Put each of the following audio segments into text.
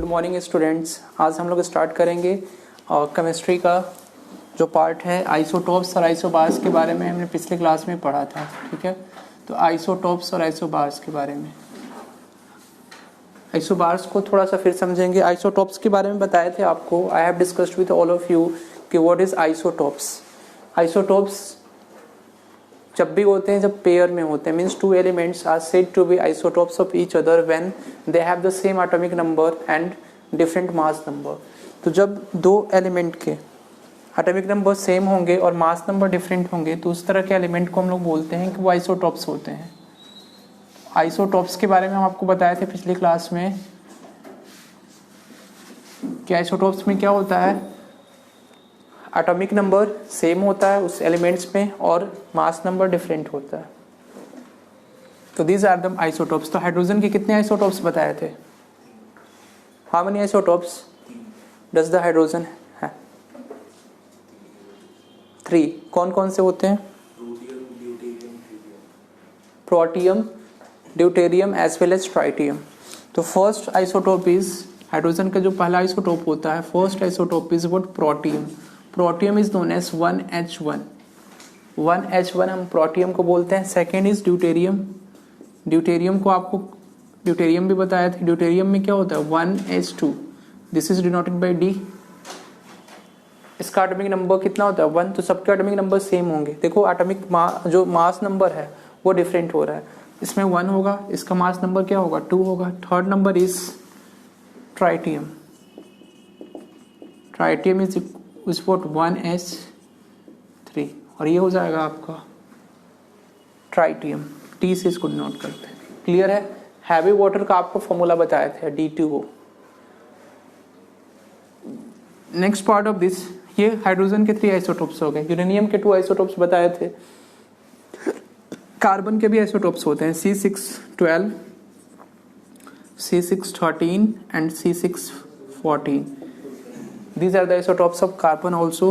Morning students. आज हम लोग स्टार्ट करेंगे केमिस्ट्री का जो पार्ट है आइसोटोप्स और आइसोबार्स के बारे में हमने पिछले क्लास में पढ़ा था। ठीक है, तो आइसोटोप्स और आइसोबार्स के बारे में, आइसोबार्स को थोड़ा सा फिर समझेंगे। आइसोटोप्स के बारे में बताए थे आपको, I have discussed with all of you कि व्हाट इज आइसोटोप्स। आइसोटोप्स जब भी होते हैं जब पेयर में होते हैं, means two elements are said to be isotopes of each other when they have the same atomic number and different mass number. तो जब दो एलिमेंट के एटॉमिक नंबर सेम होंगे और मास नंबर डिफरेंट होंगे तो उस तरह के एलिमेंट को हम लोग बोलते हैं कि वो आइसोटोप्स होते हैं। आइसोटोप्स के बारे में हम आपको बताए थे पिछली क्लास में कि आइसोटोप्स में क्या होता है, एटॉमिक नंबर सेम होता है उस एलिमेंट्स में और मास नंबर डिफरेंट होता है। तो दीज आर द आइसोटोप्स। तो हाइड्रोजन के कितने आइसोटोप्स बताए थे? How many isotopes does the hydrogen है? 3। कौन कौन से होते हैं? Protium, deuterium as well as tritium. तो फर्स्ट आइसोटोप इज, हाइड्रोजन का जो पहला आइसोटोप होता है, first isotope is what? Protium. Protium is known as 1H1। 1H1 हम प्रोटियम को बोलते हैं। Second is deuterium. ड्यूटेरियम को आपको ड्यूटेरियम भी बताया था। ड्यूटेरियम में क्या होता है? 1H2। This is denoted by D। इसका एटॉमिक नंबर कितना होता है? 1। तो सबके एटॉमिक नंबर सेम होंगे। देखो एटॉमिक जो मास नंबर है वो डिफरेंट हो रहा है। इसमें 1 होगा, इसका मास नंबर क्या होगा? 2 होगा। Third number is tritium. Tritium is what? 1H3। और ये हो जाएगा आपका ट्राइटियम। T से इसको डिनोट करते हैं। क्लियर है? हैवी वाटर का आपको फॉर्मूला बताया था D2O। Next part of this, ये हाइड्रोजन के 3 आइसोटोप्स हो गए। यूरेनियम के 2 आइसोटोप्स बताए थे। कार्बन के भी आइसोटोप्स होते हैं, C612, C613 and C614। These are the isotopes of carbon also.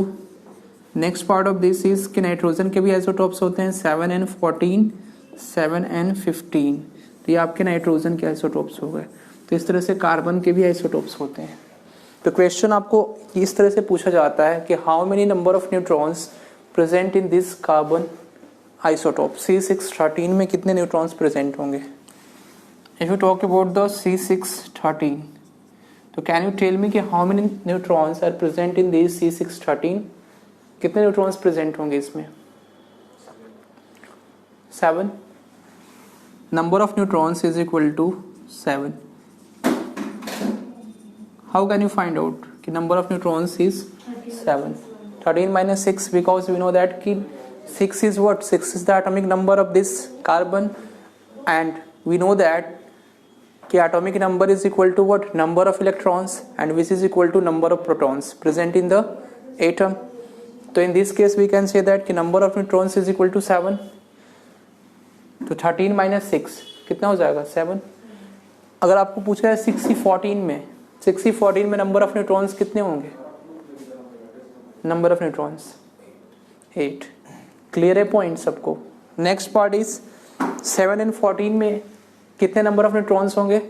Next part of this is कि नाइट्रोजन के भी आइसोटोप्स होते हैं, 7N14, 7N15। तो ये आपके नाइट्रोजन के आइसोटोप्स हो गए। तो इस तरह से कार्बन के भी आइसोटोप्स होते हैं। तो क्वेश्चन आपको इस तरह से पूछा जाता है कि how many number of neutrons present in this carbon isotope? C613 में कितने न्यूट्रॉन्स प्रेजेंट होंगे? If you talk about the C613, तो कैन यू टेल मी कि how many neutrons are present in this C613? कितने neutrons present होंगे इसमें? 7। Number of neutrons is equal to 7। How can you find out कि number of neutrons is 7? 13 minus 6, because we know that कि 6 is what? 6 is the atomic number of this carbon, and we know that कि atomic number is equal to what? Number of electrons, and which is equal to number of protons present in the atom. तो in this case we can say that कि number of neutrons is equal to 7. तो 13 minus 6 कितना हो जाएगा? 7। अगर आपको पूछा है 6C14 में, 6C14 में नंबर ऑफ न्यूट्रॉन्स कितने होंगे? Number of neutrons 8। क्लियर है पॉइंट सबको? नेक्स्ट पार्ट इज 7N14 में कितने नंबर ऑफ न्यूट्रॉन्स होंगे?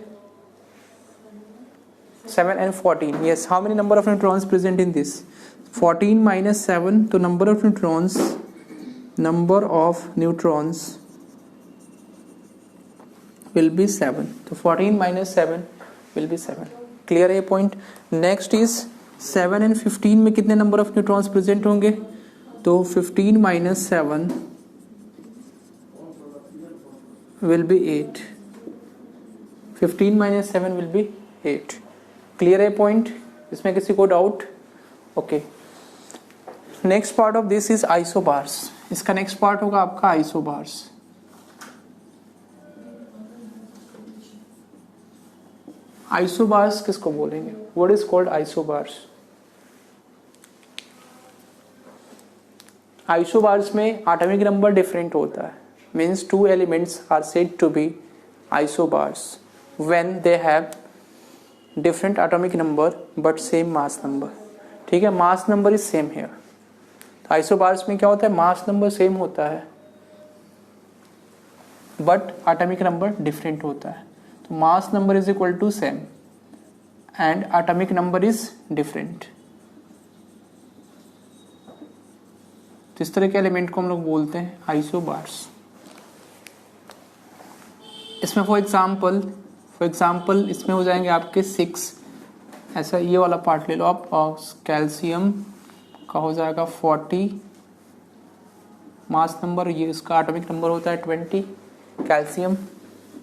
7N14, yes. How many number of neutrons present in this? 14 minus 7, तो number of neutrons will be 7. तो 14 minus 7 will be 7. Clear है ये point? Next is 7N15 में कितने number of neutrons present होंगे? तो 15 minus 7 will be 8. 15 minus 7 will be 8. Clear है point? इसमें किसी को doubt? Okay. Next part of this is isobars. इसका नेक्स्ट पार्ट होगा आपका आइसोबार्स। आइसोबार्स किसको बोलेंगे? What is called isobars? Isobars में एटॉमिक नंबर डिफरेंट होता है, means 2 elements are said to be isobars when they have different atomic number but same mass number. ठीक है, mass number is same here. तो isobars में क्या होता है? मास नंबर सेम होता है बट एटॉमिक नंबर डिफरेंट होता है। तो mass number is equal to same and atomic number is different. तो इस तरह के एलिमेंट को हम लोग बोलते हैं आइसोबार्स। इसमें फॉर एग्जाम्पल इसमें हो जाएंगे आपके 6, ऐसा ये वाला पार्ट ले लो आप, और कैल्शियम का हो जाएगा 40 मास नंबर, ये इसका एटॉमिक नंबर होता है 20 कैल्शियम।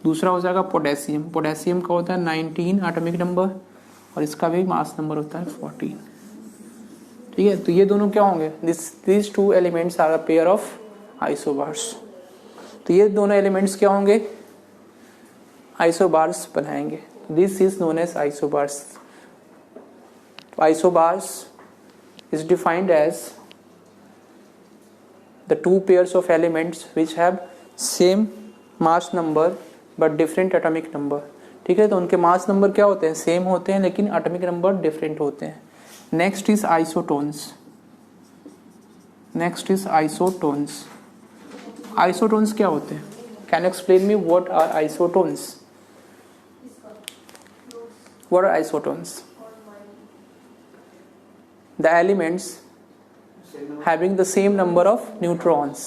दूसरा हो जाएगा पोटेशियम का होता है 19 एटॉमिक नंबर, और इसका भी मास नंबर होता है 14। ठीक है, तो ये दोनों क्या होंगे, this two elements are a pair of isobars. तो ये दोनों एलिमेंट्स क्या होंगे, आइसोबार्स बनाएंगे। This is known as isobars. Isobars is defined as the two pairs of elements which have same mass number but different atomic number। ठीक है, तो उनके मास नंबर क्या होते हैं, सेम होते हैं, लेकिन एटॉमिक नंबर डिफरेंट होते हैं। Next is isotones. आइसोटोन्स क्या होते हैं, can explain me what are isotones? What are isotones? The elements having the same number of neutrons।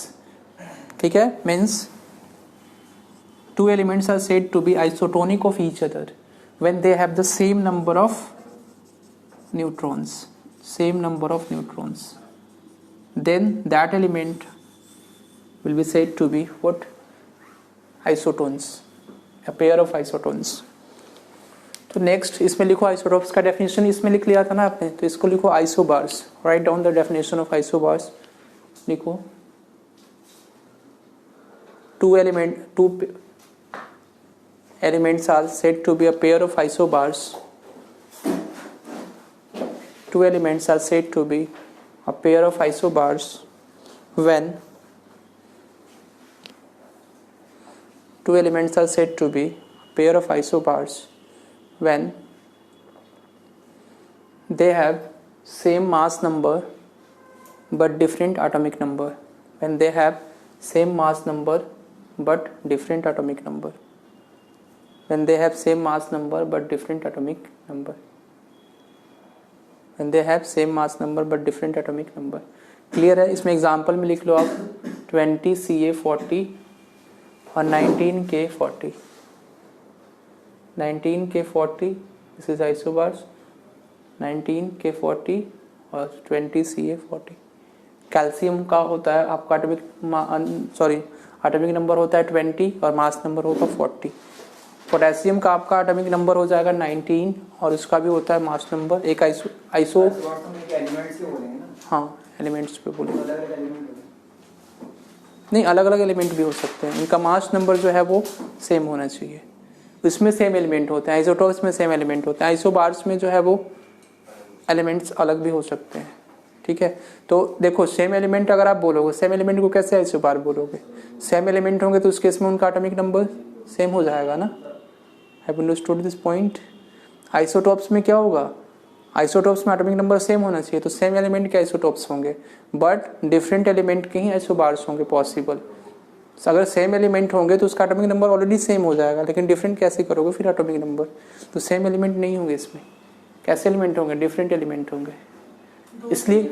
ठीक है, means two elements are said to be isotonic of each other when they have the same number of neutrons, then that element will be said to be what? Isotones, a pair of isotones। तो next इसमें लिखो isotopes का definition, इसमें लिख लिया था ना आपने, तो इसको लिखो isobars. Write down the definition of isobars. लिखो two elements are said to be a pair of isobars। Two elements are said to be a pair of isobars when two elements are said to be a pair of isobars when they have same mass number but different atomic number। When they have same mass number but different atomic number। When they have same mass number but different atomic number। When they have same mass number but different atomic number। Clear है? इसमें example में लिख लो आप 20Ca40 और 19K40। 19K40 this is isobars, 19K40 और 20Ca40। Calcium का होता है आपका एटॉमिक नंबर होता है 20 और मास नंबर होगा 40। पोटेशियम का आपका एटॉमिक नंबर हो जाएगा 19 और उसका भी होता है मास नंबर। एक आइसो हाँ एलिमेंट्स पे बोले नहीं, अलग अलग एलिमेंट भी हो सकते हैं, इनका मास नंबर जो है वो सेम होना चाहिए। इसमें सेम एलिमेंट होते हैं, आइसोटोप्स में सेम एलिमेंट होते हैं, आइसोबार्स में जो है वो एलिमेंट्स अलग भी हो सकते हैं। ठीक है, तो देखो सेम एलिमेंट अगर आप बोलोगे, सेम एलिमेंट को कैसे आइसोबार बोलोगे? सेम एलिमेंट होंगे तो उस केस में उनका एटॉमिक नंबर सेम हो जाएगा ना। Have understood this point? Isotopes में क्या होगा, आइसोटोप्स में एटॉमिक नंबर सेम होना चाहिए, तो सेम एलिमेंट के आइसोटोप्स होंगे बट डिफरेंट एलिमेंट के ही आइसोबार्स होंगे पॉसिबल। अगर सेम एलिमेंट होंगे तो उसका एटॉमिक नंबर ऑलरेडी सेम हो जाएगा, लेकिन डिफरेंट कैसे करोगे फिर एटॉमिक नंबर? तो सेम एलिमेंट नहीं होंगे इसमें। कैसे एलिमेंट होंगे? डिफरेंट एलिमेंट होंगे, इसलिए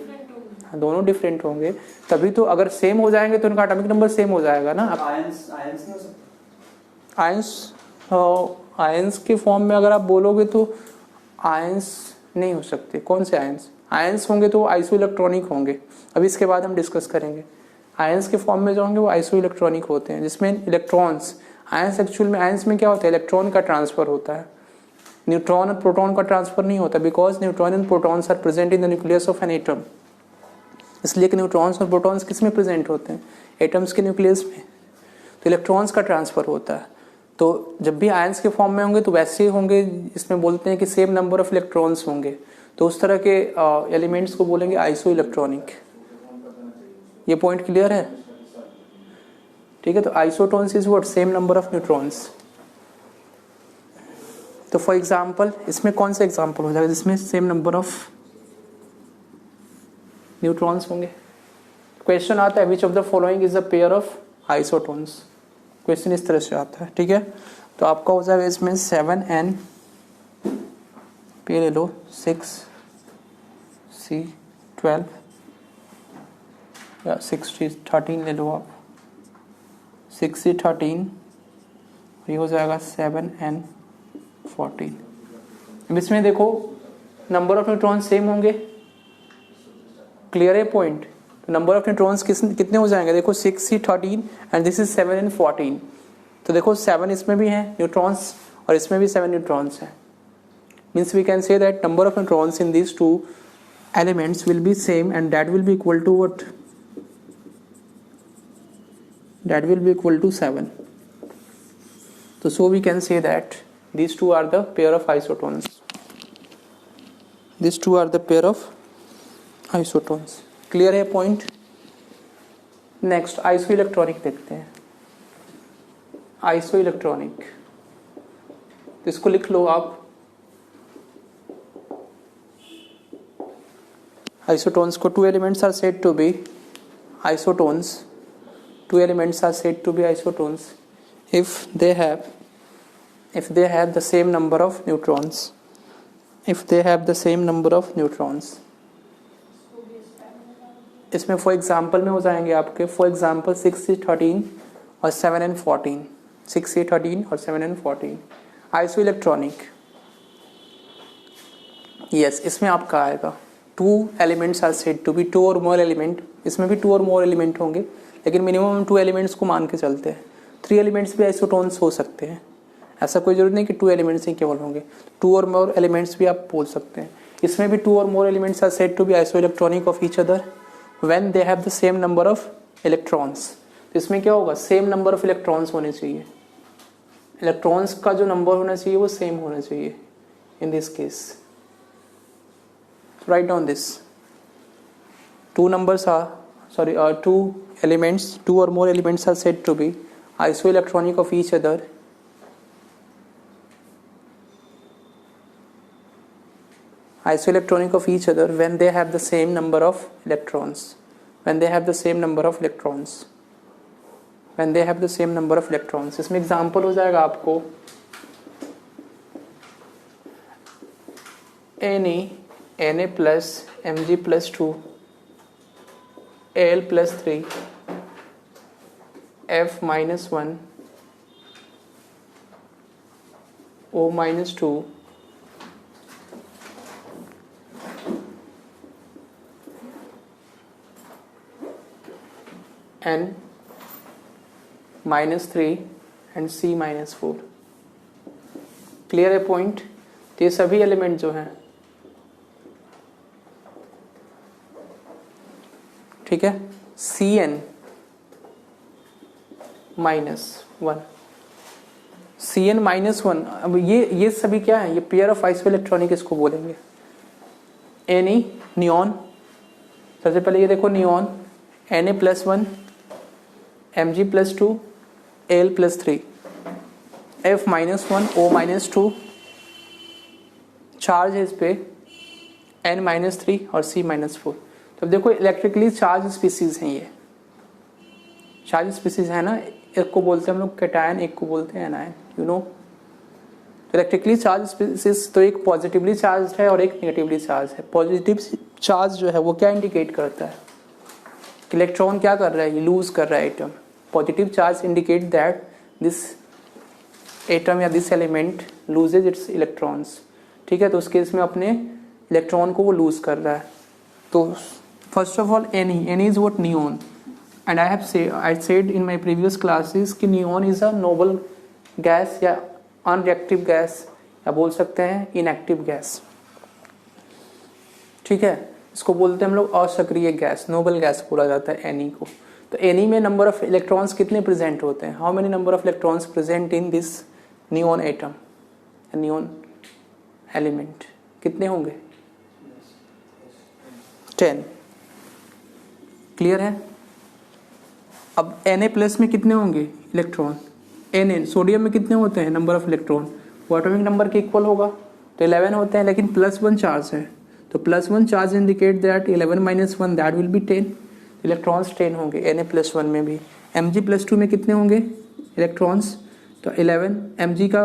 दोनों डिफरेंट होंगे, तभी तो अगर सेम हो जाएंगे तो उनका एटॉमिक नंबर सेम हो जाएगा ना। आयंस के फॉर्म में अगर आप बोलोगे तो आयंस नहीं हो सकते। कौन से आयंस? आयंस होंगे तो आइसो इलेक्ट्रॉनिक होंगे, अभी इसके बाद हम डिस्कस करेंगे। आयंस के फॉर्म में जो होंगे वो आइसो इलेक्ट्रॉनिक होते हैं, जिसमें इलेक्ट्रॉन्स, आयंस एक्चुअल में आयंस में क्या होता है, इलेक्ट्रॉन का ट्रांसफर होता है, न्यूट्रॉन और प्रोटॉन का ट्रांसफर नहीं होता, because neutron and protons are present in the nucleus of an atom. इसलिए कि न्यूट्रॉन्स और प्रोटॉन्स किस में प्रेजेंट होते हैं? एटम्स के न्यूक्लियस में। तो इलेक्ट्रॉन्स का ट्रांसफर होता है। तो जब भी आयंस के फॉर्म में होंगे तो वैसे ही होंगे, इसमें बोलते हैं कि सेम नंबर ऑफ इलेक्ट्रॉन्स होंगे, तो उस तरह के एलिमेंट्स को बोलेंगे आइसो इलेक्ट्रॉनिक। ये पॉइंट क्लियर है? ठीक है, तो isotones is what? Same number of neutrons. तो फॉर एग्जांपल इसमें कौन सा एग्जांपल हो जाएगा जिसमें सेम नंबर ऑफ न्यूट्रॉन्स होंगे? क्वेश्चन आता है which of the following is a pair of isotones. Question इस तरह से आता है। ठीक है, तो आपका हो जाएगा इसमें 7n पे ले लो 6C12 या 6C13 ले लो आप, 6C13, ये हो जाएगा 7N14। अब इसमें देखो नंबर ऑफ न्यूट्रॉन सेम होंगे, क्लियर है पॉइंट। तो नंबर ऑफ न्यूट्रॉन्स कितने हो जाएंगे, देखो 6C13 and this is 7N14। तो देखो 7 इसमें भी हैं न्यूट्रॉन्स और इसमें भी 7 न्यूट्रॉन्स हैं। Means we can say that number of neutrons in these two elements will be same and that will be equal to what, that will be equal to 7. So we can say that these two are the pair of isotones. These two are the pair of isotones. Clear है point? Next isoelectronic देखते हैं। isoelectronic, इसको लिख लो आप। Isotones को two elements are said to be isotones. Two elements are said to be isotones if they have the same number of neutrons. If they have the same number of neutrons. इसमें for example में हो जाएंगे आपके, for example 6C13 और 7N14, 6C13 और 7N14। Isoelectronic, yes इसमें आपका आएगा two elements are said to be, two और मोर एलिमेंट, इसमें भी टू और मोर एलिमेंट होंगे लेकिन मिनिमम 2 एलिमेंट्स को मान के चलते हैं। 3 एलिमेंट्स भी आइसोटोन्स हो सकते हैं, ऐसा कोई जरूरत नहीं कि 2 एलिमेंट्स ही केवल होंगे, 2 और मोर एलिमेंट्स भी आप बोल सकते हैं। इसमें भी 2 और more elements are said to be isoelectronic of each other when they have the same number of electrons. तो इसमें क्या होगा, सेम नंबर ऑफ इलेक्ट्रॉन्स होने चाहिए, इलेक्ट्रॉन्स का जो नंबर होना चाहिए वो सेम होना चाहिए in this case. Write down this, 2 elements, 2 or more elements are said to be isoelectronic of each other when they have the same number of electrons. इसमें एग्जांपल हो जाएगा आपको Na plus Mg plus 2 Al plus 3 F minus 1 O minus 2 N minus 3 and C minus 4। Clear है point. तो ये सभी element जो हैं, ठीक है, Cn -1, Cn -1। अब ये सभी क्या है, ये पेयर ऑफ आइसोइलेक्ट्रॉनिक इसको बोलेंगे। Na नियॉन, सबसे पहले ये देखो neon Na+1 Mg+2 Al+3 F -1 O -2, charge है इस पे N-3 और C-4। तो देखो इलेक्ट्रिकली चार्ज स्पीसीज हैं, ये चार्ज स्पीसीज है ना, एक को बोलते हैं हम लोग कैटायन, एक को बोलते हैं anion, you know. Electrically charge species तो एक पॉजिटिवली चार्ज है और एक नेगेटिवली चार्ज है। पॉजिटिव चार्ज जो है वो क्या इंडिकेट करता है, इलेक्ट्रॉन क्या कर रहा है, ये लूज कर रहा है atom. Positive charge indicate that this atom या this element loses its electrons, ठीक है। तो उस केस में अपने इलेक्ट्रॉन को वो लूज कर रहा है। तो first of all Ne is what, neon, and I said in my previous classes कि neon is a noble gas या unreactive gas या बोल सकते हैं inactive gas, ठीक है। इसको बोलते हैं हम लोग असक्रिय गैस, नोबल गैस बोला जाता है Ne को। तो Ne में नंबर ऑफ इलेक्ट्रॉन्स कितने प्रेजेंट होते हैं, how many number of electrons present in this neon atom, neon element, कितने होंगे, 10। क्लियर है। अब Na+ में कितने होंगे इलेक्ट्रॉन, Na सोडियम में कितने होते हैं नंबर ऑफ इलेक्ट्रॉन, वो एटॉमिक नंबर के इक्वल होगा, तो 11 होते हैं, लेकिन +1 चार्ज है, तो +1 charge indicate that 11 - 1 that will be 10, electrons 10 होंगे Na+1 में भी। Mg+2 में कितने होंगे इलेक्ट्रॉन्स, तो 11। Mg का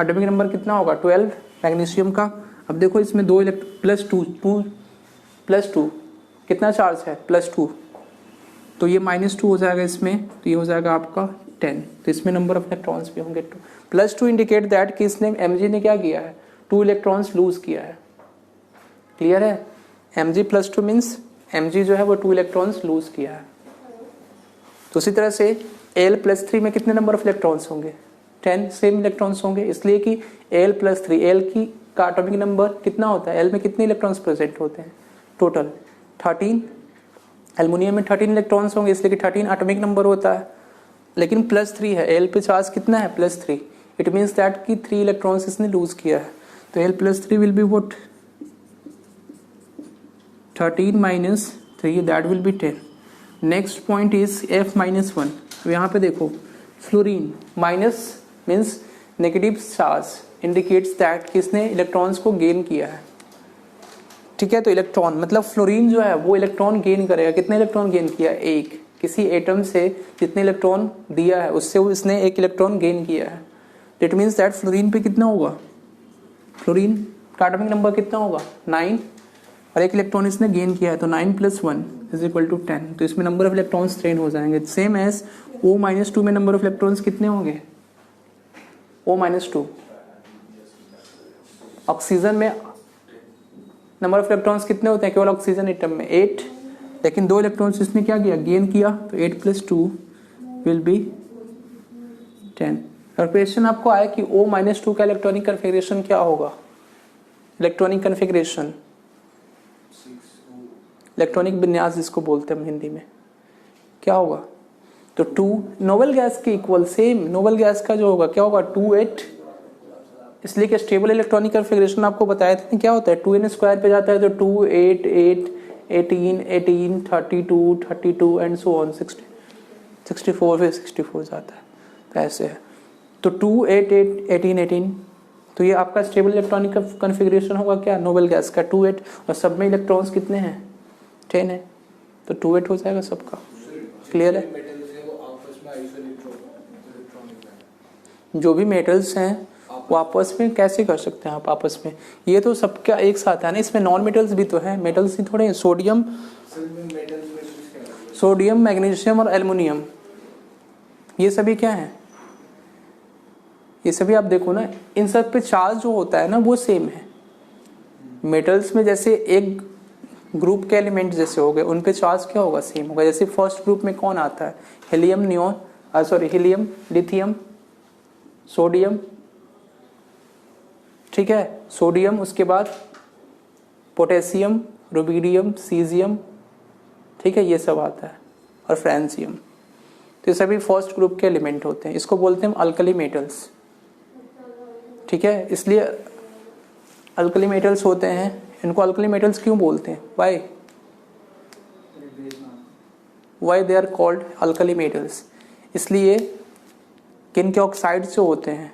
एटॉमिक नंबर कितना होगा 12, मैग्नीशियम का अब देखो इसमें दो प्लस टू कितना चार्ज है +2, तो ये -2 हो जाएगा इसमें, तो ये हो जाएगा आपका 10, तो इसमें नंबर ऑफ इलेक्ट्रॉन्स भी होंगे 2। +2 इंडिकेट दैट कि इसने Mg ने क्या किया है, 2 इलेक्ट्रॉन्स लूज किया है। क्लियर है, Mg+2 मीन्स Mg जो है वो 2 इलेक्ट्रॉन्स लूज किया है। तो उसी तरह से Al+3 में कितने नंबर ऑफ इलेक्ट्रॉन्स होंगे, 10 सेम इलेक्ट्रॉन्स होंगे, इसलिए कि Al+3 Al का एटॉमिक नंबर कितना होता है, L में कितने इलेक्ट्रॉन्स प्रेजेंट होते हैं टोटल 13, एल्युमिनियम में 13 इलेक्ट्रॉन्स होंगे, इसलिए कि 13 एटॉमिक नंबर होता है, लेकिन +3 है, L पे चार्ज कितना है +3, इट मीन्स दैट कि 3 इलेक्ट्रॉन्स इसने लूज किया है, तो L+3 will be what 13 - 3 that will be 10। Next point is F-1। अब यहाँ पे देखो fluorine, minus means negative charge indicates that कि इसने इलेक्ट्रॉन्स को गेन किया है। ठीक है, तो इलेक्ट्रॉन मतलब फ्लोरीन जो है वो इलेक्ट्रॉन गेन करेगा, कितने इलेक्ट्रॉन गेन किया, एक, किसी एटम से जितने इलेक्ट्रॉन दिया है उससे वो इसने एक इलेक्ट्रॉन गेन किया है, इट मीन्स दैट फ्लोरीन पे कितना होगा, फ्लोरीन का एटॉमिक नंबर कितना होगा 9, और एक इलेक्ट्रॉन इसने गेन किया है, तो 9 + 1 = 10, तो इसमें नंबर ऑफ इलेक्ट्रॉन्स 10 हो जाएंगे। सेम एज O-2 में नंबर ऑफ इलेक्ट्रॉन्स कितने होंगे, O-2, ऑक्सीजन में नंबर ऑफ इलेक्ट्रॉन्स कितने होते हैं केवल ऑक्सीजन एटम में 8, लेकिन 2 इलेक्ट्रॉन्स इसने क्या किया, गेन किया, तो 8 + 2 विल बी 10। और क्वेश्चन आपको आया कि O-2 का इलेक्ट्रॉनिक कन्फिगरेशन क्या होगा, इलेक्ट्रॉनिक कन्फिगरेशन, इलेक्ट्रॉनिक विन्यास जिसको बोलते हैं हम हिंदी में, क्या होगा, तो 2 नोबल गैस के इक्वल, सेम नोबल गैस का जो होगा क्या होगा 2 8, इसलिए कि स्टेबल इलेक्ट्रॉनिक कन्फिगरेशन आपको बताया था क्या होता है, 2n² पे जाता है, तो 2 8 8 18 18 32 32 एंड सो ऑन 64 फिर 64 जाता है, तो ऐसे है, तो 2 8 8 18 18, तो ये आपका स्टेबल इलेक्ट्रॉनिक कन्फिगरेशन होगा क्या, नोबल गैस का 2 8, और सब में इलेक्ट्रॉन्स कितने हैं 10 है, तो 2 8 हो जाएगा सबका। क्लियर है, जो भी मेटल्स हैं वो आपस में कैसे कर सकते हैं आप आपस में, ये तो सबका एक साथ है ना, इसमें नॉन मेटल्स भी तो है, मेटल्स ही थोड़े, सोडियम मैग्नीशियम और एल्युमिनियम, ये सभी क्या है, ये सभी आप देखो ना, इन सब पे चार्ज जो होता है ना वो सेम है। मेटल्स में जैसे एक ग्रुप के एलिमेंट जैसे हो गए, उन पे चार्ज क्या होगा, सेम होगा, जैसे फर्स्ट ग्रुप में कौन आता है, हीलियम हीलियम लिथियम सोडियम, ठीक है, सोडियम, उसके बाद पोटेशियम रुबिडियम सीजियम, ठीक है, ये सब आता है, और फ्रांसियम, तो ये सभी फर्स्ट ग्रुप के एलिमेंट होते हैं, इसको बोलते हैं अल्कली मेटल्स। ठीक है, इसलिए अल्कली मेटल्स होते हैं, इनको अल्कली मेटल्स क्यों बोलते हैं, why they are called alkali metals, इसलिए कि इनके ऑक्साइड्स जो होते हैं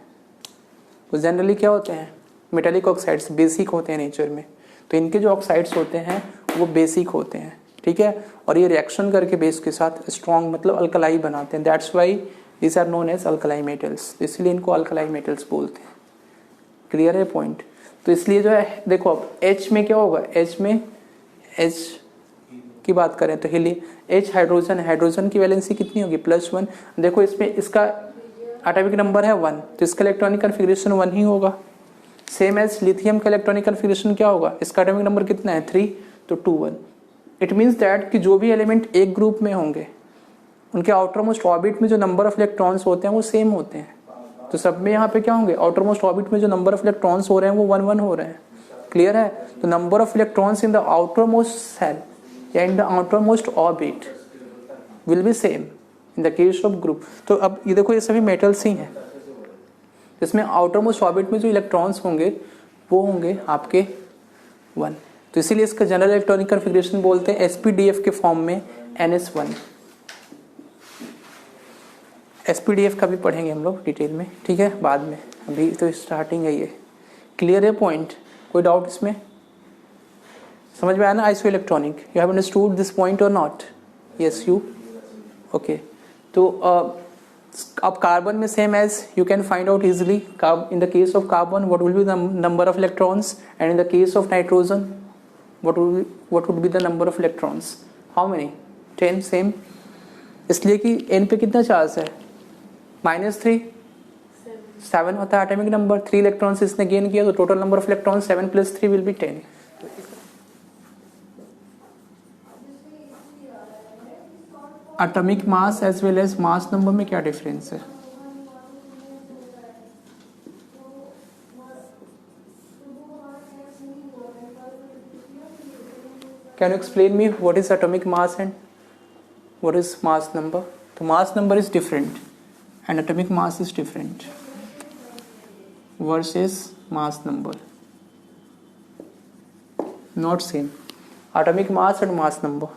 वो जनरली क्या होते हैं, मेटेलिक ऑक्साइड्स, बेसिक होते हैं नेचर में, तो इनके जो ऑक्साइड्स होते हैं वो बेसिक होते हैं। ठीक है, और ये रिएक्शन करके बेस के साथ स्ट्रॉन्ग मतलब अल्कलाई बनाते हैं, that's why this are known as alkali metals, इसलिए इनको अल्कलाई मेटल्स बोलते हैं। क्लियर है पॉइंट, तो इसलिए जो है देखो अब H में क्या होगा, H में H की बात करें तो H हाइड्रोजन की वैलेंसी कितनी होगी +1, देखो इसमें इसका एटॉमिक नंबर है 1, तो इसका इलेक्ट्रॉनिक कन्फिगरेशन 1 ही होगा। सेम एज लिथियम का इलेक्ट्रॉनिक कन्फिगरेशन क्या होगा, इसका एटॉमिक नंबर कितना है 3, तो 2 1, इट मीन्स दैट कि जो भी एलिमेंट एक ग्रुप में होंगे उनके आउटर मोस्ट ऑर्बिट में जो नंबर ऑफ इलेक्ट्रॉन्स होते हैं वो सेम होते हैं, तो सब में यहाँ पे क्या होंगे, आउटर मोस्ट ऑर्बिट में जो नंबर ऑफ इलेक्ट्रॉन्स हो रहे हैं वो 1 1 हो रहे हैं। क्लियर है, तो number of electrons in the outermost shell या in the outermost orbit will be same in the case of group. तो अब ये देखो ये सभी मेटल्स ही हैं, इसमें आउटर मोस्ट ऑर्बिट में जो इलेक्ट्रॉन्स होंगे वो होंगे आपके 1, तो इसीलिए इसका जनरल इलेक्ट्रॉनिक कन्फिगरेशन बोलते हैं sp-df के फॉर्म में NS1। sp-df का भी पढ़ेंगे हम लोग डिटेल में, ठीक है, बाद में, अभी तो स्टार्टिंग है ये। क्लियर है पॉइंट, कोई डाउट इसमें, समझ में आया ना isoelectronic, you have understood this point or not, yes you, okay. तो अब कार्बन में same as you can find out easily. In the case of carbon what will be the number of electrons and in the case of nitrogen what would be the number of electrons? How many? 10. Same. इसलिए कि n पे कितना charge है? -3. 7 होता है atomic number. 3 electrons इसने gain किया तो total number of electrons 7 + 3 will be 10. Atomic mass as well as mass number में क्या डिफरेंस है? Can you explain me what is atomic mass and what is mass number? So mass number is different and atomic mass is different versus mass number. Not same. Atomic mass and mass number.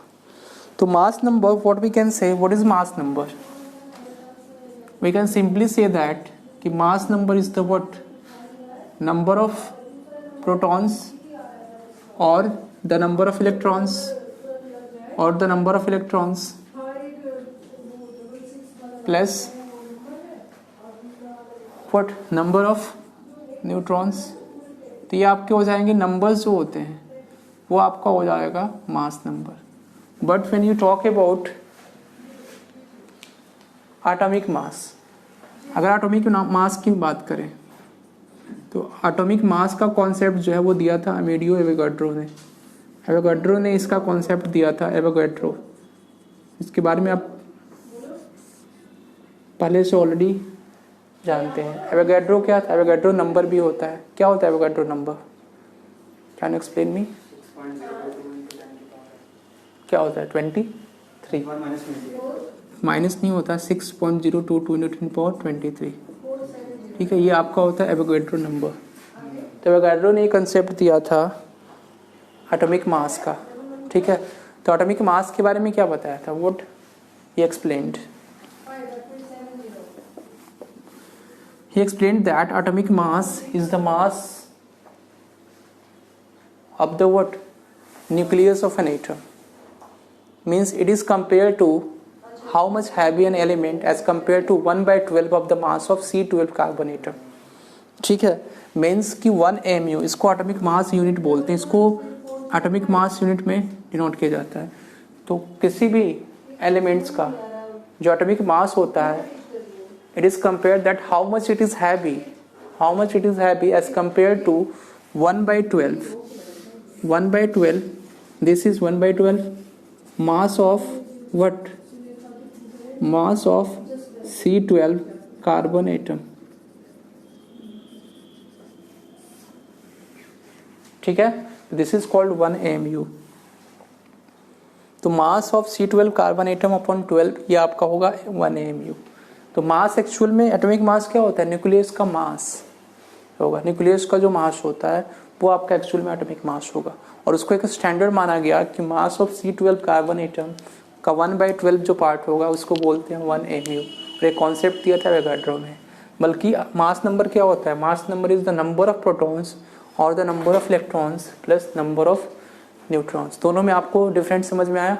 So mass number, what we can say, what is mass number? We can simply say that कि mass number is the what? Number of protons or the number of electrons or the number of electrons plus what number of neutrons. तो ये आपके हो जाएंगे numbers जो होते हैं वो आपका हो जाएगा mass number. But when you talk about atomic mass, अगर एटॉमिक मास की बात करें तो एटॉमिक मास का कॉन्सेप्ट जो है वो दिया था अमेडियो एवोगाड्रो ने. एवोगाड्रो ने इसका कॉन्सेप्ट दिया था. एवोगाड्रो, इसके बारे में आप पहले से ऑलरेडी जानते हैं. एवोगाड्रो क्या था? एवोगाड्रो नंबर भी होता है. क्या होता है Avogadro number? Can you explain मी? क्या होता है? 23. माइनस नहीं होता. 6.022 न्यूटन पावर 23. ठीक है, ये आपका होता है एवोगाड्रो नंबर. तो एवोगाड्रो ने कंसेप्ट दिया था एटॉमिक मास का. ठीक है, तो एटॉमिक मास के बारे में क्या बताया था? What he explained? He explained that atomic mass is the mass of the what? Nucleus of an atom. Means it is compared to how much heavy an element as compared to 1/12 of the mass of C12 carbon atom. ठीक है, means कि 1 mu, इसको atomic mass unit बोलते हैं. इसको atomic mass unit में denote किया जाता है. तो किसी भी एलिमेंट्स का जो एटॉमिक मास होता है it is compare that how much it is heavy as compare to 1/12. 1/12, this is 1/12 mass of what? mass of C12 carbon atom. ठीक है, दिस इज कॉल्ड 1 mu. तो मास of C12 carbon atom upon 12 ये आपका होगा 1 mu. तो मास actual में atomic mass क्या होता है? न्यूक्लियस का मास होगा. न्यूक्लियस का जो मास होता है वो आपका एक्चुअल में एटॉमिक मास होगा. और उसको एक स्टैंडर्ड माना गया कि मास ऑफ C12 कार्बन एटम का 1/12 जो पार्ट होगा उसको बोलते हैं 1 mu. और एक कॉन्सेप्ट दिया था एवोगाड्रो ने. बल्कि मास नंबर क्या होता है? Mass number is the number of protons और the number of electrons plus number of neutrons. दोनों में आपको डिफरेंट समझ में आया?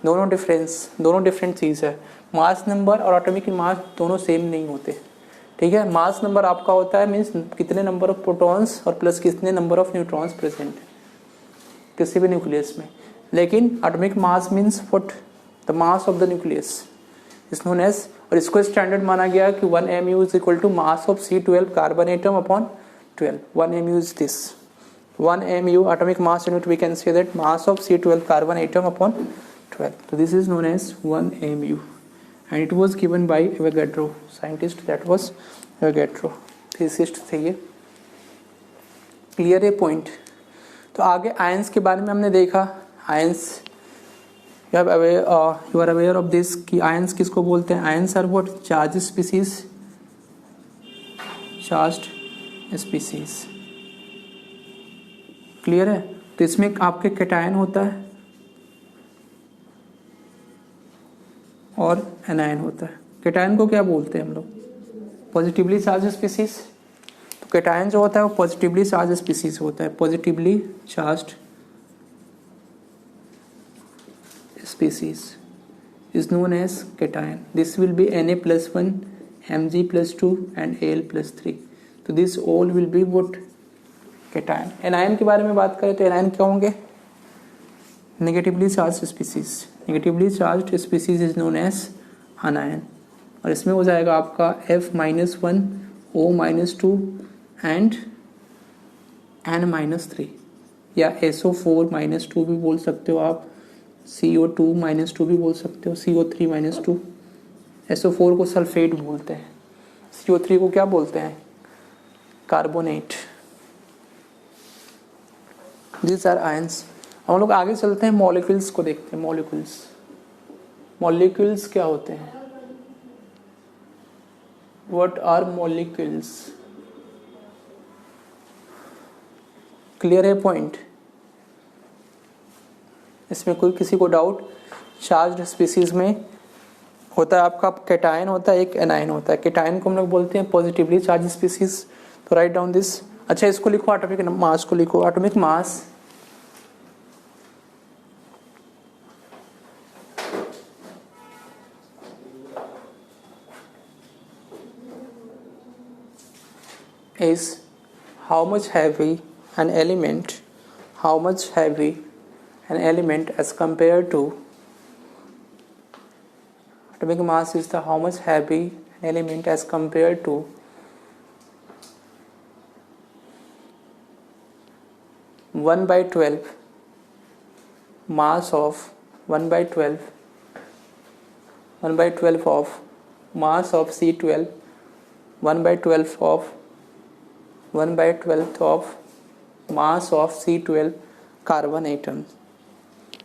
दोनों डिफरेंट चीज़ है. मास नंबर और एटॉमिक मास दोनों सेम नहीं होते. ठीक है, मास नंबर आपका होता है मीन्स कितने नंबर ऑफ प्रोटॉन्स और प्लस कितने नंबर ऑफ न्यूट्रॉन्स प्रेजेंट है किसी भी न्यूक्लियस में. लेकिन atomic mass means what? The mass of the nucleus is known as. और इसको स्टैंडर्ड माना गया कि 1 mu is equal to mass of C12 carbon atom upon 12. 1 mu is this. 1 mu atomic mass unit, we can say that mass of C12 carbon atom upon 12. So this is known as 1 mu and it was given by Avogadro, scientist that was Avogadro, physicist थे ये. Clear है point? तो आगे ions के बारे में हमने देखा. Ions you are aware of this कि आयंस किसको बोलते हैं? Ions are what? Charge species. Charged species. Clear है? तो इसमें आपके कैटायन होता है और एनायन होता है. कैटायन को क्या बोलते हैं हम लोग? Positively charge species. तो कैटायन जो होता है वो पॉजिटिवली चार्ज स्पीसीज होता है. Positively charged species. is known as cation. This will be Na+1, Mg+2 and Al+3. तो this all will be what? cation. Anion के बारे में बात करें तो एनायन क्या होंगे? Negatively charge species. Negatively charge species is known as anion. और इसमें हो जाएगा आपका F-1, O-2 एंड N-3 या SO4-2 भी बोल सकते हो आप, CO2-2 भी बोल सकते हो, CO3-2. SO4 को सल्फेट बोलते हैं, CO3 को क्या बोलते हैं? कार्बोनेट. These are ions. हम लोग आगे चलते हैं, मॉलिक्यूल्स को देखते हैं. मॉलिक्यूल्स क्या होते हैं? What are molecules? क्लियर है पॉइंट? इसमें कोई किसी को डाउट? चार्ज्ड स्पीसीज में होता है आपका कैटायन होता है, एक एनायन होता है. कैटायन को हम लोग बोलते हैं पॉजिटिवली चार्ज स्पीसीज. तो राइट डाउन दिस. अच्छा इसको लिखो, एटॉमिक मास को लिखो. Atomic mass is how much heavy an element as compared to. Atomic mass is the how much heavy an element as compared to 1/12 mass of 1/12 of mass of C12, 1/12 of mass of C12 carbon atom.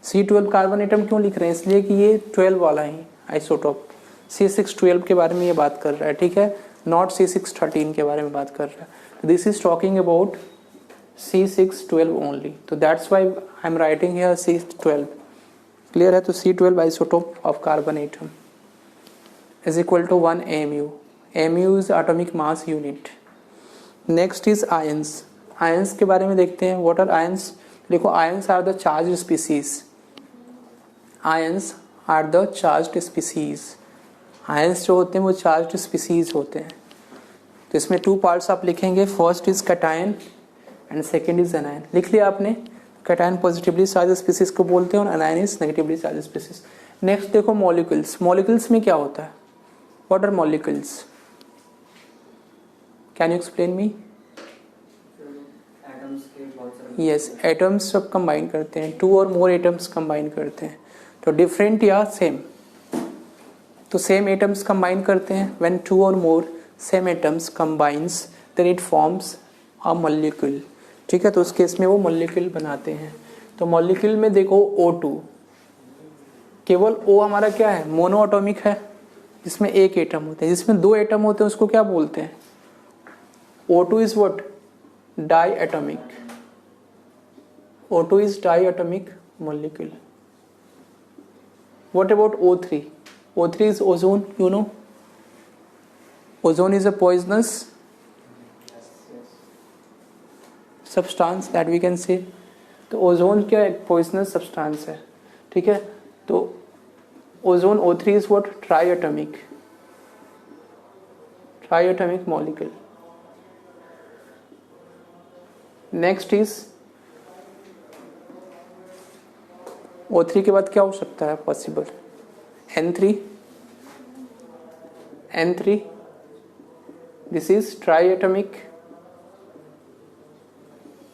C12 carbon atom क्यों लिख रहे हैं? इसलिए कि ये 12 वाला ही isotope. C612 के बारे में ये बात कर रहा है, ठीक है, नॉट C613 के बारे में बात कर रहा है. This is talking about C612 only. तो that's why I am writing here C12. Clear है? तो C12 isotope of carbon atom is equal to 1 AMU. AMU इज atomic mass unit. Next is ions. Ions के बारे में देखते हैं. What are ions? देखो, ions are the charge species. Ions are the charge species. Ions जो होते हैं वो चार्ज स्पीसीज होते हैं. तो इसमें 2 पार्ट्स आप लिखेंगे. First is cation and second is anion. लिख लिया आपने? कैटायन पॉजिटिवली चार्ज स्पीसीज को बोलते हैं और anion is negatively charge species. Next देखो मॉलिक्यूल्स. मॉलिक्यूल्स में क्या होता है? What are molecules? Can you explain me? Yes, atoms सब कंबाइन करते हैं. 2 और मोर एटम्स कंबाइन करते हैं. तो डिफरेंट या सेम? तो सेम एटम्स कंबाइन करते हैं. व्हेन 2 और more same atoms combines then it forms a molecule. ठीक है, तो उस केस में वो मॉलिक्यूल बनाते हैं. तो मॉलिक्यूल में देखो O2, केवल O हमारा क्या है? मोनो एटॉमिक है, जिसमें एक एटम होते हैं. जिसमें 2 एटम होते हैं उसको क्या बोलते हैं? O2 is what? Diatomic. O2 is diatomic molecule. What about O3? O3 is ozone, you know. Ozone is a poisonous substance that we can say. तो ओजोन क्या एक poisonous substance है, ठीक है. तो ozone O3 is what? Triatomic molecule. Next is O3 के बाद क्या हो सकता है possible? N3. This is triatomic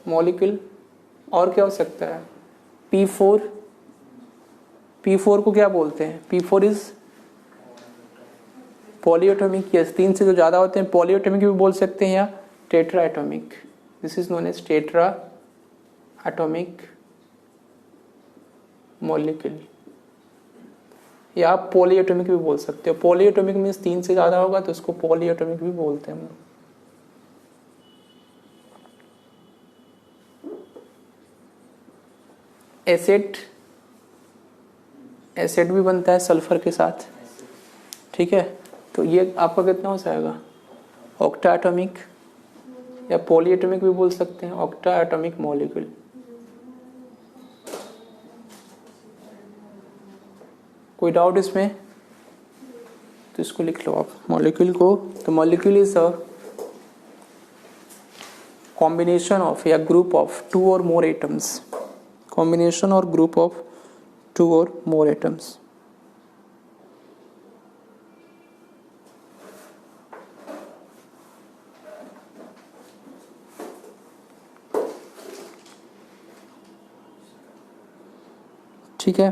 molecule. और क्या हो सकता है? P4 को क्या बोलते हैं? P4 is polyatomic. यस, 3 से जो ज्यादा होते हैं पॉलीएटॉमिक भी बोल सकते हैं या टेट्राएटॉमिक. This is known as tetraatomic molecule. या आप पॉलीएटॉमिक भी बोल सकते हो. पॉलीएटॉमिक मीन्स 3 से ज्यादा होगा तो उसको पॉलीएटॉमिक भी बोलते हैं. एसिड भी बनता है सल्फर के साथ, ठीक है. तो ये आपका कितना हो जाएगा? ऑक्टाएटॉमिक या पॉलीएटॉमिक भी बोल सकते हैं. ऑक्टाएटॉमिक मॉलिक्यूल. कोई डाउट इसमें? तो इसको लिख लो आप मॉलिक्यूल को। तो molecule is a combination of या ग्रुप ऑफ टू और मोर एटम्स, कॉम्बिनेशन और ग्रुप ऑफ टू और मोर एटम्स। ठीक है,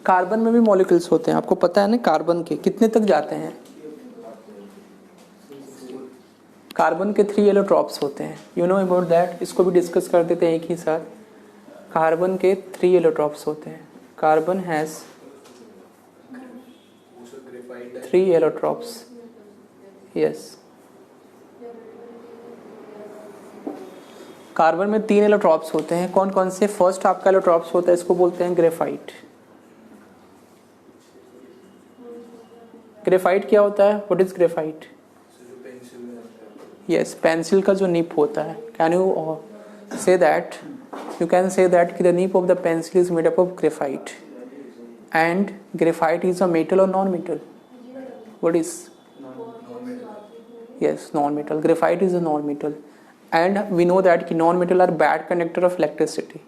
कार्बन में भी मॉलिक्यूल्स होते हैं, आपको पता है ना कार्बन के कितने तक जाते हैं? कार्बन के 3 एलोट्रॉप्स होते हैं, यू नो अबाउट दैट, इसको भी डिस्कस कर देते हैं एक ही साथ। कार्बन के 3 एलोट्रॉप्स होते हैं, carbon has 3 allotropes, yes. Carbon में 3 एलोट्रॉप्स होते हैं, कौन कौन से? फर्स्ट आपका एलोट्रॉप्स होता है, इसको बोलते हैं ग्रेफाइट। ग्रेफाइट क्या होता है? What is graphite? Yes, pencil का जो निप होता है। Can you say that, you can say that कि the nib of the pencil is made up of graphite, and graphite is a metal or non metal? What is? Yes, non metal. Graphite is a non metal, and we know that कि non metal are bad conductor of electricity,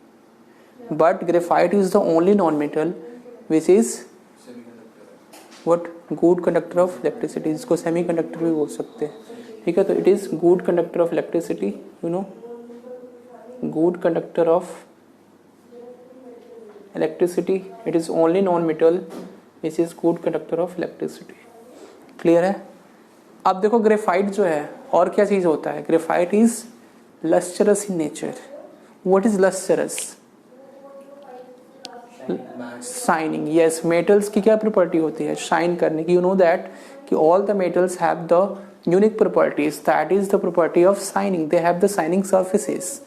but graphite is the only non metal which is what good conductor of electricity, इसको semi conductor भी बोल सकते हैं, ठीक है। तो it is good conductor of electricity, you know, good conductor of electricity, it is only non metal which is good conductor of electricity, clear है। अब देखो ग्रेफाइट जो है और क्या चीज होता है? Graphite is lustrous in nature. What is lustrous? Shining, yes. Metals की क्या प्रॉपर्टी होती है? शाइन करने की। यू नो दैट कि all the metals have the unique properties, that is the property of shining. They have the shining surfaces,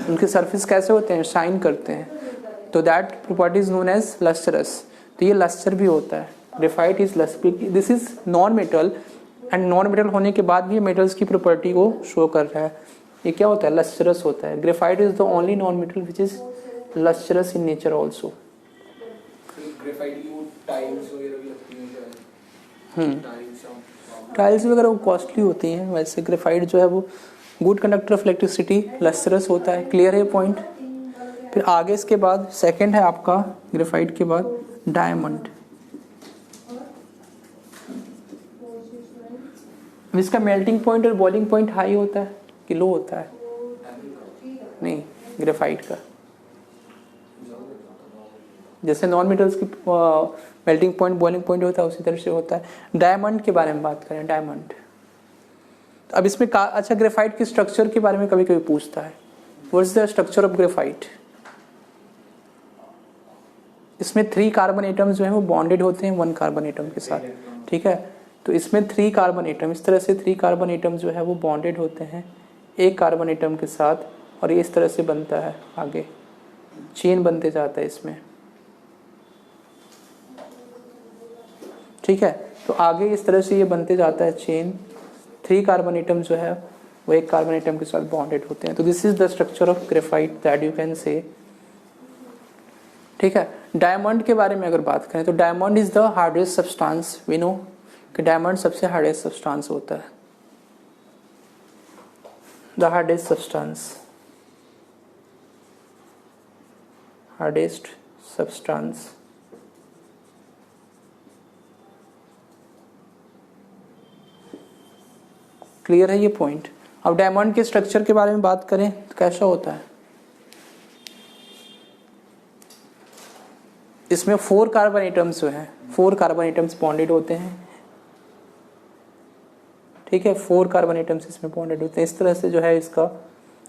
उनके surface कैसे होते हैं? शाइन करते हैं, तो that property is known as lustrous. तो ये लस्टर भी होता है। Graphite is luster, this is non metal, and non metal होने के बाद भी मेटल्स की प्रॉपर्टी को शो कर रहा है। ये क्या होता है? लस्टरस होता है। Graphite is the only non metal which is lustrous in nature also. Tiles वगैरह वो कॉस्टली होती हैं, वैसे ग्रेफाइट जो है वो good conductor of electricity, lustrous होता है। क्लियर है पॉइंट? फिर आगे इसके बाद सेकेंड है आपका ग्रेफाइट के बाद डायमंड। इसका मेल्टिंग पॉइंट और बॉइलिंग पॉइंट हाई होता है कि लो होता है? नहीं, ग्रेफाइट का। जैसे नॉन मेटल्स की मेल्टिंग पॉइंट बॉइलिंग पॉइंट होता है उसी तरह से होता है। डायमंड के बारे में बात करें, डायमंड। अब इसमें अच्छा, ग्रेफाइट के स्ट्रक्चर के बारे में कभी कभी पूछता है, what is the structure of graphite? इसमें 3 कार्बन एटम्स जो है वो बॉन्डेड होते हैं 1 कार्बन एटम के साथ, ठीक है। तो इसमें 3 कार्बन एटम, इस तरह से 3 कार्बन एटम जो है वो बॉन्डेड होते हैं 1 कार्बन एटम के साथ, और ये इस तरह से बनता है, आगे चेन बनते जाता है इसमें, ठीक है। तो आगे इस तरह से ये बनते जाता है चेन। 3 कार्बन एटम जो है वो 1 कार्बन एटम के साथ बॉन्डेड होते हैं। तो this is the structure of graphite that you can से, ठीक है। डायमंड के बारे में अगर बात करें तो diamond is the hardest substance. We know कि डायमंड सबसे हार्डेस्ट सब्सटेंस होता है, the hardest substance, hardest substance. Clear है ये पॉइंट? अब डायमंड के स्ट्रक्चर के बारे में बात करें तो कैसा होता है? इसमें 4 कार्बन एटम्स जो हैं, 4 कार्बन एटम्स बॉन्डेड होते हैं, ठीक है। 4 कार्बन एटम्स इसमें बॉन्डेड होते हैं, इस तरह से जो है इसका।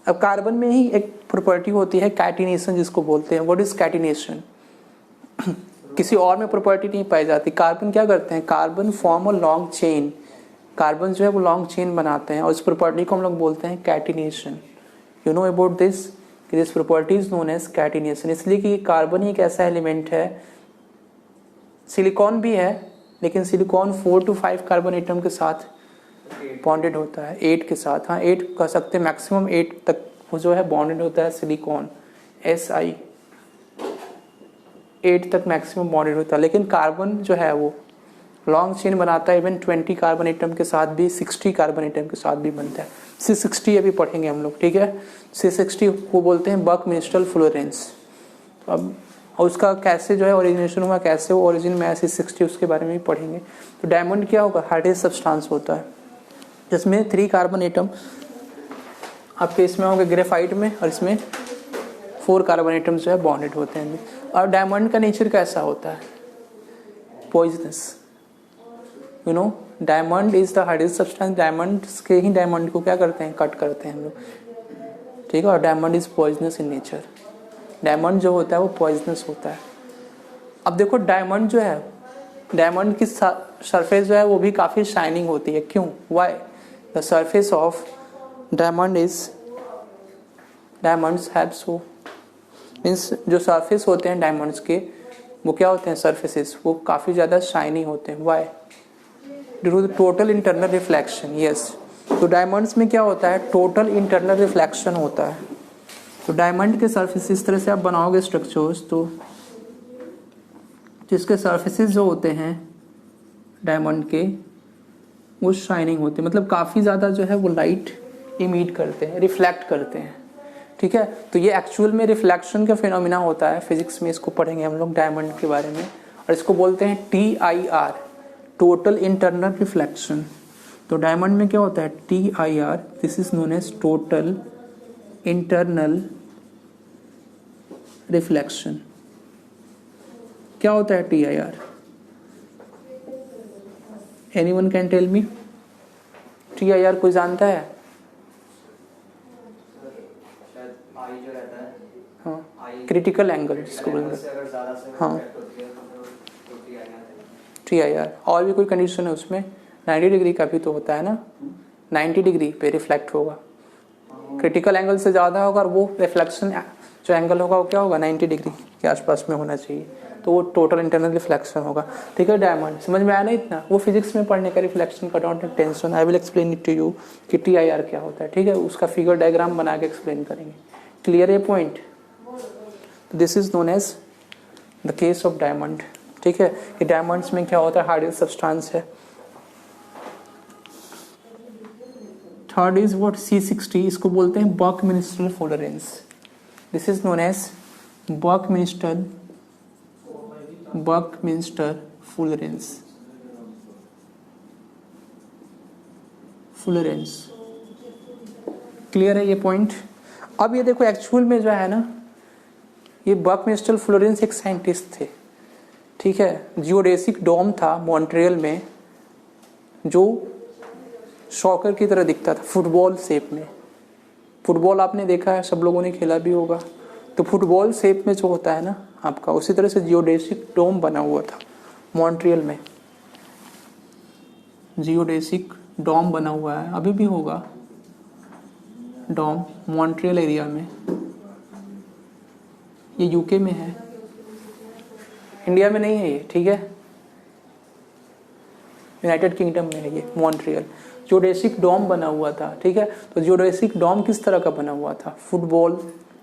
अब कार्बन में ही एक प्रॉपर्टी होती है कैटिनेशन, जिसको बोलते हैं। What is catenation? किसी और में प्रॉपर्टी नहीं पाई जाती। कार्बन क्या करते हैं? Carbon form a long chain, carbon जो है वो लॉन्ग चेन बनाते हैं, और इस प्रॉपर्टी को हम लोग बोलते हैं catenation. You know about this, this property is known as catenation. इसलिए कि कार्बन ही एक ऐसा एलिमेंट है, सिलिकॉन भी है, लेकिन सिलिकॉन 4 to 5 कार्बन एटम के साथ बॉन्डेड होता है, 8 के साथ। हाँ, 8 कह सकते हैं, मैक्सिमम 8 तक वो जो है बॉन्डेड होता है सिलिकॉन Si 8 तक मैक्सिमम बॉन्डेड होता है। लेकिन कार्बन जो है वो लॉन्ग चेन बनाता है, इवन 20 कार्बन एटम के साथ भी, 60 कार्बन एटम के साथ भी बनता है। C60 अभी पढ़ेंगे हम लोग, ठीक है। C60 को बोलते हैं बकमिंस्टर फ्लोरेंस। अब उसका कैसे जो है ओरिजिनेशन हुआ, कैसे वो ओरिजिन में C60, उसके बारे में भी पढ़ेंगे। तो डायमंड क्या होगा, हार्डेस्ट सब्सटेंस होता है जिसमें 3 कार्बन एटम आपके इसमें होंगे ग्रेफाइट में, और इसमें 4 कार्बन एटम जो है बॉन्डेड होते हैं। और डायमंड का नेचर कैसा होता है, poisonous. You know diamond is the hardest substance. Diamond के ही डायमंड को क्या करते हैं, कट करते हैं हम लोग, ठीक है। और diamond is poisonous in nature. Diamond जो होता है वो पॉइजनस होता है। अब देखो डायमंड जो है, डायमंड की सरफेस जो है वो भी काफ़ी शाइनिंग होती है। क्यों, why? The surface of diamond is, diamonds have so, means जो सरफेस होते हैं डायमंड्स के वो क्या होते हैं, सरफेसेस, वो काफ़ी ज़्यादा शाइनी होते हैं। Why? Due to the total internal reflection. Yes, तो डायमंड्स में क्या होता है, टोटल इंटरनल रिफ्लेक्शन होता है। तो डायमंड के सरफेस इस तरह से आप बनाओगे स्ट्रक्चर्स, तो जिसके सरफेसेस जो होते हैं डायमंड के वो शाइनिंग होते हैं, मतलब काफ़ी ज़्यादा जो है वो लाइट इमिट करते हैं, रिफ्लेक्ट करते हैं, ठीक है। तो ये एक्चुअल में रिफ्लेक्शन का फिनोमिना होता है। फिजिक्स में इसको पढ़ेंगे हम लोग डायमंड के बारे में, और इसको बोलते हैं TIR, टोटल इंटरनल रिफ्लेक्शन। तो डायमंड में क्या होता है, TIR, this is known as total internal reflection. क्या होता है TIR? Anyone can tell me? TIR कोई जानता है? हाँ, क्रिटिकल एंगल जिसको बोलते हैं। हाँ, TIR। और भी कोई कंडीशन है उसमें? 90 डिग्री का भी तो होता है ना, 90 डिग्री पे रिफ्लेक्ट होगा, क्रिटिकल एंगल से ज़्यादा होगा, और वो रिफ्लेक्शन जो एंगल होगा वो क्या होगा, 90 डिग्री के आसपास में होना चाहिए, तो वो टोटल इंटरनल रिफ्लेक्शन होगा, ठीक है। डायमंड समझ में आया ना इतना? वो फिजिक्स में पढ़ने का रिफ्लेक्शन का, don't tension, I will explain it to you कि TIR क्या होता है, ठीक है। उसका फिगर डायग्राम बना के एक्सप्लेन करेंगे। क्लियर है point? This is known as the case of diamond, ठीक है। कि डायमंड्स में क्या होता है, हार्डेस्ट सब्सटेंस है। थर्ड इज व्हाट, C60, इसको बोलते हैं Buckminster fullerenes. This is known as Buckminster fullerenes. Clear है ये पॉइंट? अब ये देखो एक्चुअल में जो है ना, ये बकमिंस्टर फ्लोरेंस एक साइंटिस्ट थे, ठीक है। जियोडेसिक डोम था मॉन्ट्रियल में, जो शॉकर की तरह दिखता था, फुटबॉल शेप में। फुटबॉल आपने देखा है, सब लोगों ने खेला भी होगा, तो फुटबॉल शेप में जो होता है ना आपका, उसी तरह से जियोडेसिक डोम बना हुआ था मॉन्ट्रियल में। जियोडेसिक डोम बना हुआ है, अभी भी होगा डोम मॉन्ट्रियल एरिया में। ये यूके में है, इंडिया में नहीं है ये, ठीक है। यूनाइटेड किंगडम में है ये मॉन्ट्रियल। जियोडेसिक डोम बना हुआ था, ठीक है। तो जियोडेसिक डोम किस तरह का बना हुआ था, फुटबॉल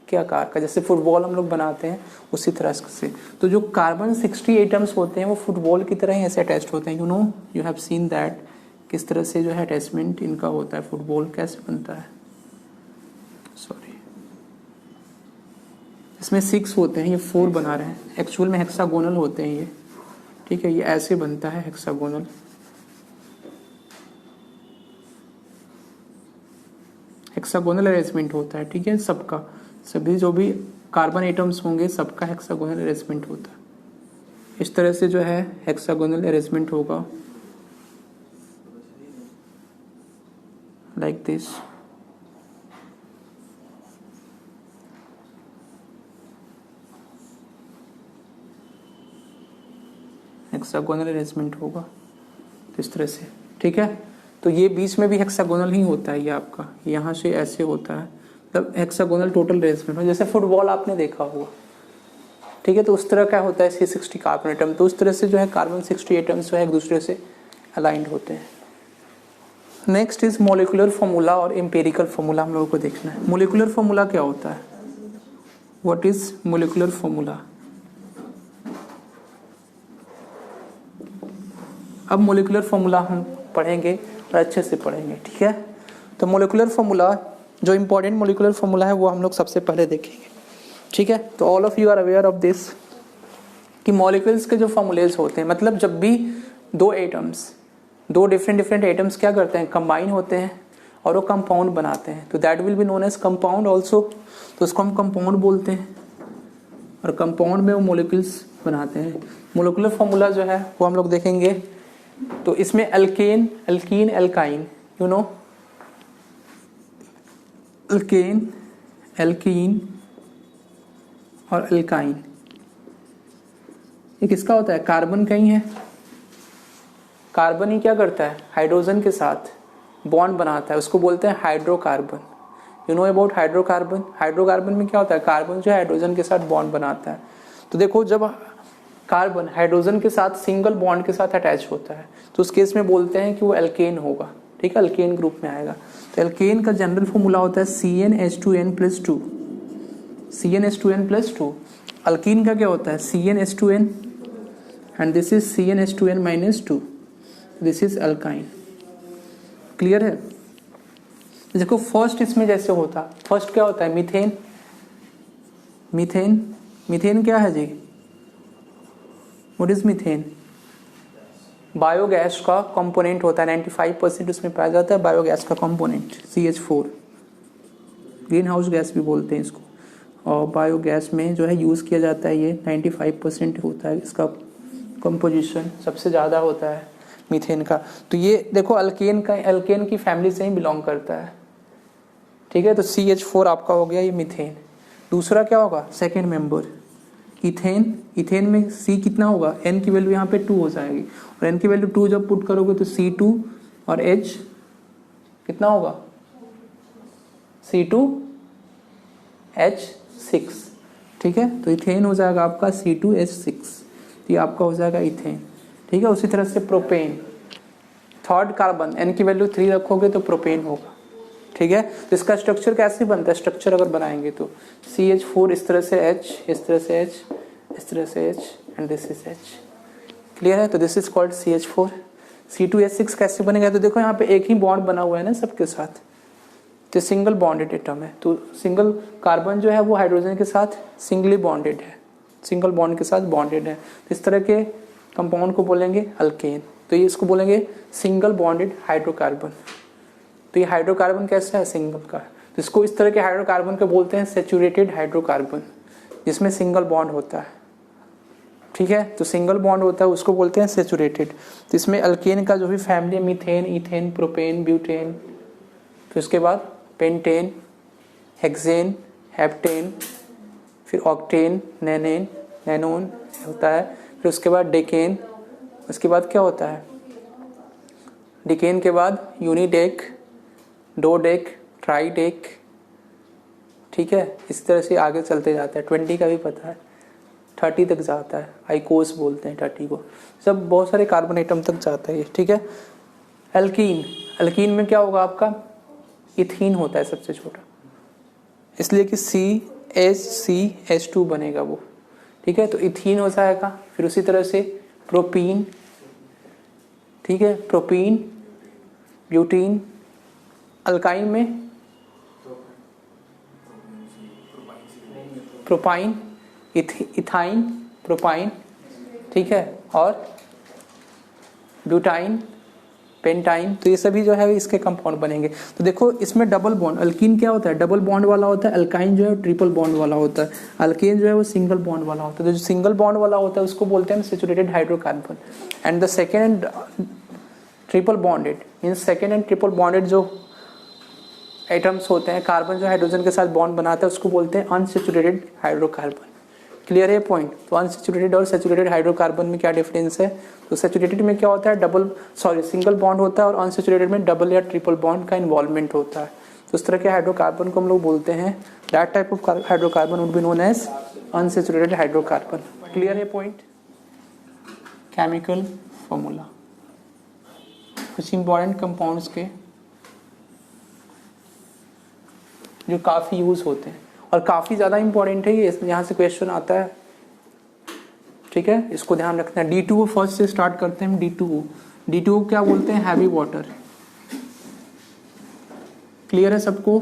के आकार का, जैसे फुटबॉल हम लोग बनाते हैं उसी तरह से। तो जो कार्बन 60 एटम्स होते हैं वो फुटबॉल की तरह ही ऐसे अटैच्ड होते हैं। यू हैव सीन दैट, किस तरह से जो है अटैचमेंट इनका होता है। फुटबॉल कैसे बनता है, सॉरी, इसमें 6 होते हैं, ये 4 बना रहे हैं, एक्चुअल में हेक्सागोनल होते हैं ये, ठीक है। ये ऐसे बनता है हेक्सागोनल। हेक्सागोनल अरेंजमेंट होता है, ठीक है। सबका, सभी जो भी कार्बन एटम्स होंगे सबका हेक्सागोनल अरेंजमेंट होता है। इस तरह से जो है हेक्सागोनल अरेंजमेंट होगा, लाइक दिस। हेक्सागोनल अरेंजमेंट होगा इस तरह से, ठीक है। तो ये बीच में भी हेक्सागोनल ही होता है, ये आपका यहाँ से ऐसे होता है, मतलब हेक्सागोनल टोटल अरेंजमेंट हो, जैसे फुटबॉल आपने देखा होगा, ठीक है। तो उस तरह क्या होता है C60 कार्बन एटम, तो उस तरह से जो है कार्बन 60 एटम्स जो है एक दूसरे से अलाइंड होते हैं, नेक्स्ट इज मोलिकुलर फॉर्मूला और एम्पिरिकल फॉर्मूला हम लोगों को देखना है। मोलिकुलर फॉर्मूला क्या होता है? What is molecular formula? अब मोलिकुलर फॉर्मूला हम पढ़ेंगे और अच्छे से पढ़ेंगे, ठीक है। तो मोलिकुलर फॉर्मूला, जो इंपॉर्टेंट मोलिकुलर फॉर्मूला है वो हम लोग सबसे पहले देखेंगे, ठीक है। तो all of you are aware of this कि मॉलिक्यूल्स के जो फॉर्मूलेज होते हैं, मतलब जब भी दो एटम्स, दो डिफरेंट एटम्स क्या करते हैं, कंबाइन होते हैं और वो कंपाउंड बनाते हैं, तो that will be known as compound also. तो उसको हम कंपाउंड बोलते हैं और कंपाउंड में वो मॉलिक्यूल्स बनाते हैं। मोलिकुलर फॉर्मूला जो है वो हम लोग देखेंगे। तो इसमें alkane, alkyne, alkyne, you know, alkane, alkene और एल्काइन, ये किसका होता है? कार्बन कहीं है, कार्बन ही क्या करता है, हाइड्रोजन के साथ बॉन्ड बनाता है, उसको बोलते हैं hydrocarbon. You know about hydrocarbon? Hydrocarbon में क्या होता है, कार्बन जो है हाइड्रोजन के साथ बॉन्ड बनाता है। तो देखो, जब कार्बन हाइड्रोजन के साथ सिंगल बॉन्ड के साथ अटैच होता है तो उस केस में बोलते हैं कि वो एल्केन होगा, ठीक है, एल्केन ग्रुप में आएगा। तो एल्केन का जनरल फॉर्मूला होता है CnH2n+2, CnH2n+2। अल्कीन का क्या होता है, CnH2n, and this is CnH2n-2, this is alkyne. Clear है? देखो फर्स्ट इसमें जैसे होता, फर्स्ट क्या होता है, मीथेन। मीथेन, मीथेन क्या है जी? What is methane? बायोगैस का कंपोनेंट होता है, 95% उसमें पाया जाता है बायोगैस का component, CH4। Green house gas भी बोलते हैं इसको, और बायोगैस में जो है यूज़ किया जाता है, ये 95% होता है इसका कंपोजिशन, सबसे ज़्यादा होता है मीथेन का। तो ये देखो अल्केन का, अल्केन की फैमिली से ही बिलोंग करता है, ठीक है। तो CH4 आपका हो गया ये मीथेन। दूसरा क्या होगा, सेकेंड मेंबर इथेन। इथेन में C कितना होगा, N की वैल्यू यहाँ पे 2 हो जाएगी, और N की वैल्यू 2 जब पुट करोगे तो C2 और H कितना होगा, C2H6, ठीक है। तो इथेन हो जाएगा आपका C2H6, ये आपका हो जाएगा इथेन, ठीक है। उसी तरह से प्रोपेन, थर्ड कार्बन, N की वैल्यू 3 रखोगे तो प्रोपेन होगा, ठीक है। तो इसका स्ट्रक्चर कैसे बनता है, स्ट्रक्चर अगर बनाएंगे तो CH4 इस तरह से H, इस तरह से H, इस तरह से H, and this is H। Clear है? तो this is called CH4। C2H6 कैसे बनेगा, तो देखो यहाँ पे एक ही बॉन्ड बना हुआ है ना सबके साथ, तो सिंगल बॉन्डेड एटम है। तो सिंगल कार्बन जो है वो हाइड्रोजन के साथ सिंगली बॉन्डेड है, सिंगल बॉन्ड के साथ बॉन्डेड है। तो इस तरह के कंपाउंड को बोलेंगे अल्केन। तो ये इसको बोलेंगे सिंगल बॉन्डेड हाइड्रोकार्बन। तो ये हाइड्रोकार्बन कैसा है, सिंगल का। तो इसको इस तरह के हाइड्रोकार्बन को बोलते हैं सैचुरेटेड हाइड्रोकार्बन, जिसमें सिंगल बॉन्ड होता है, ठीक है। तो सिंगल बॉन्ड होता है उसको बोलते हैं सैचुरेटेड। तो इसमें अल्केन का जो भी फैमिली है, मीथेन, इथेन, प्रोपेन, ब्यूटेन, फिर उसके बाद पेंटेन, हेक्सेन, हेप्टेन, फिर ऑक्टेन, नैनेन, नैनोन होता है, फिर उसके बाद डेकेन, उसके बाद क्या होता है, डिकेन के बाद यूनिडेक, डोडेक, ट्राइडेक, ठीक है। इस तरह से आगे चलते जाता है, 20 का भी पता है, 30 तक जाता है, आइकोस बोलते हैं 30 को, सब बहुत सारे कार्बन एटम तक जाता है ये, ठीक है। एल्कीन, एल्कीन में क्या होगा आपका, इथीन होता है सबसे छोटा, इसलिए कि CH2 बनेगा वो, ठीक है। तो इथीन हो जाएगा। फिर उसी तरह से प्रोपीन, ठीक है, प्रोपीन, ब्यूटीन। अल्काइन में प्रोपाइन, इथाइन, प्रोपाइन, ठीक है, और ब्यूटाइन, पेंटाइन। तो ये सभी जो है इसके कंपाउंड बनेंगे। तो देखो इसमें डबल बॉन्ड, अल्कीन क्या होता है, डबल बॉन्ड वाला होता है, अल्काइन जो है ट्रिपल बॉन्ड वाला होता है, अल्केन जो है वो सिंगल बॉन्ड वाला होता है। तो जो सिंगल बॉन्ड वाला होता है उसको बोलते हैं saturated hydrocarbon, and the second triple bonded means second and triple bonded जो एटम्स होते हैं, कार्बन जो हाइड्रोजन के साथ बॉन्ड बनाता है उसको बोलते हैं अनसैचुरेटेड हाइड्रोकार्बन। क्लियर है पॉइंट? तो अनसैचुरेटेड और सैचुरेटेड हाइड्रोकार्बन में क्या डिफरेंस है, तो सैचुरेटेड में क्या होता है, सिंगल बॉन्ड होता है, और अनसैचुरेटेड में डबल या ट्रिपल बॉन्ड का इन्वॉल्वमेंट होता है। तो उस तरह के हाइड्रोकार्बन को हम लोग बोलते हैं, that type of hydrocarbon would be known as unsaturated hydrocarbon. Clear है पॉइंट? केमिकल फॉर्मूला, कुछ इंपॉर्टेंट कंपाउंड्स के जो काफ़ी यूज़ होते हैं और काफ़ी ज़्यादा इंपॉर्टेंट है ये, यहाँ से क्वेश्चन आता है, ठीक है, इसको ध्यान रखना है। D2O फर्स्ट से स्टार्ट करते हैं। D2O क्या बोलते हैं? Heavy water. क्लियर है सबको?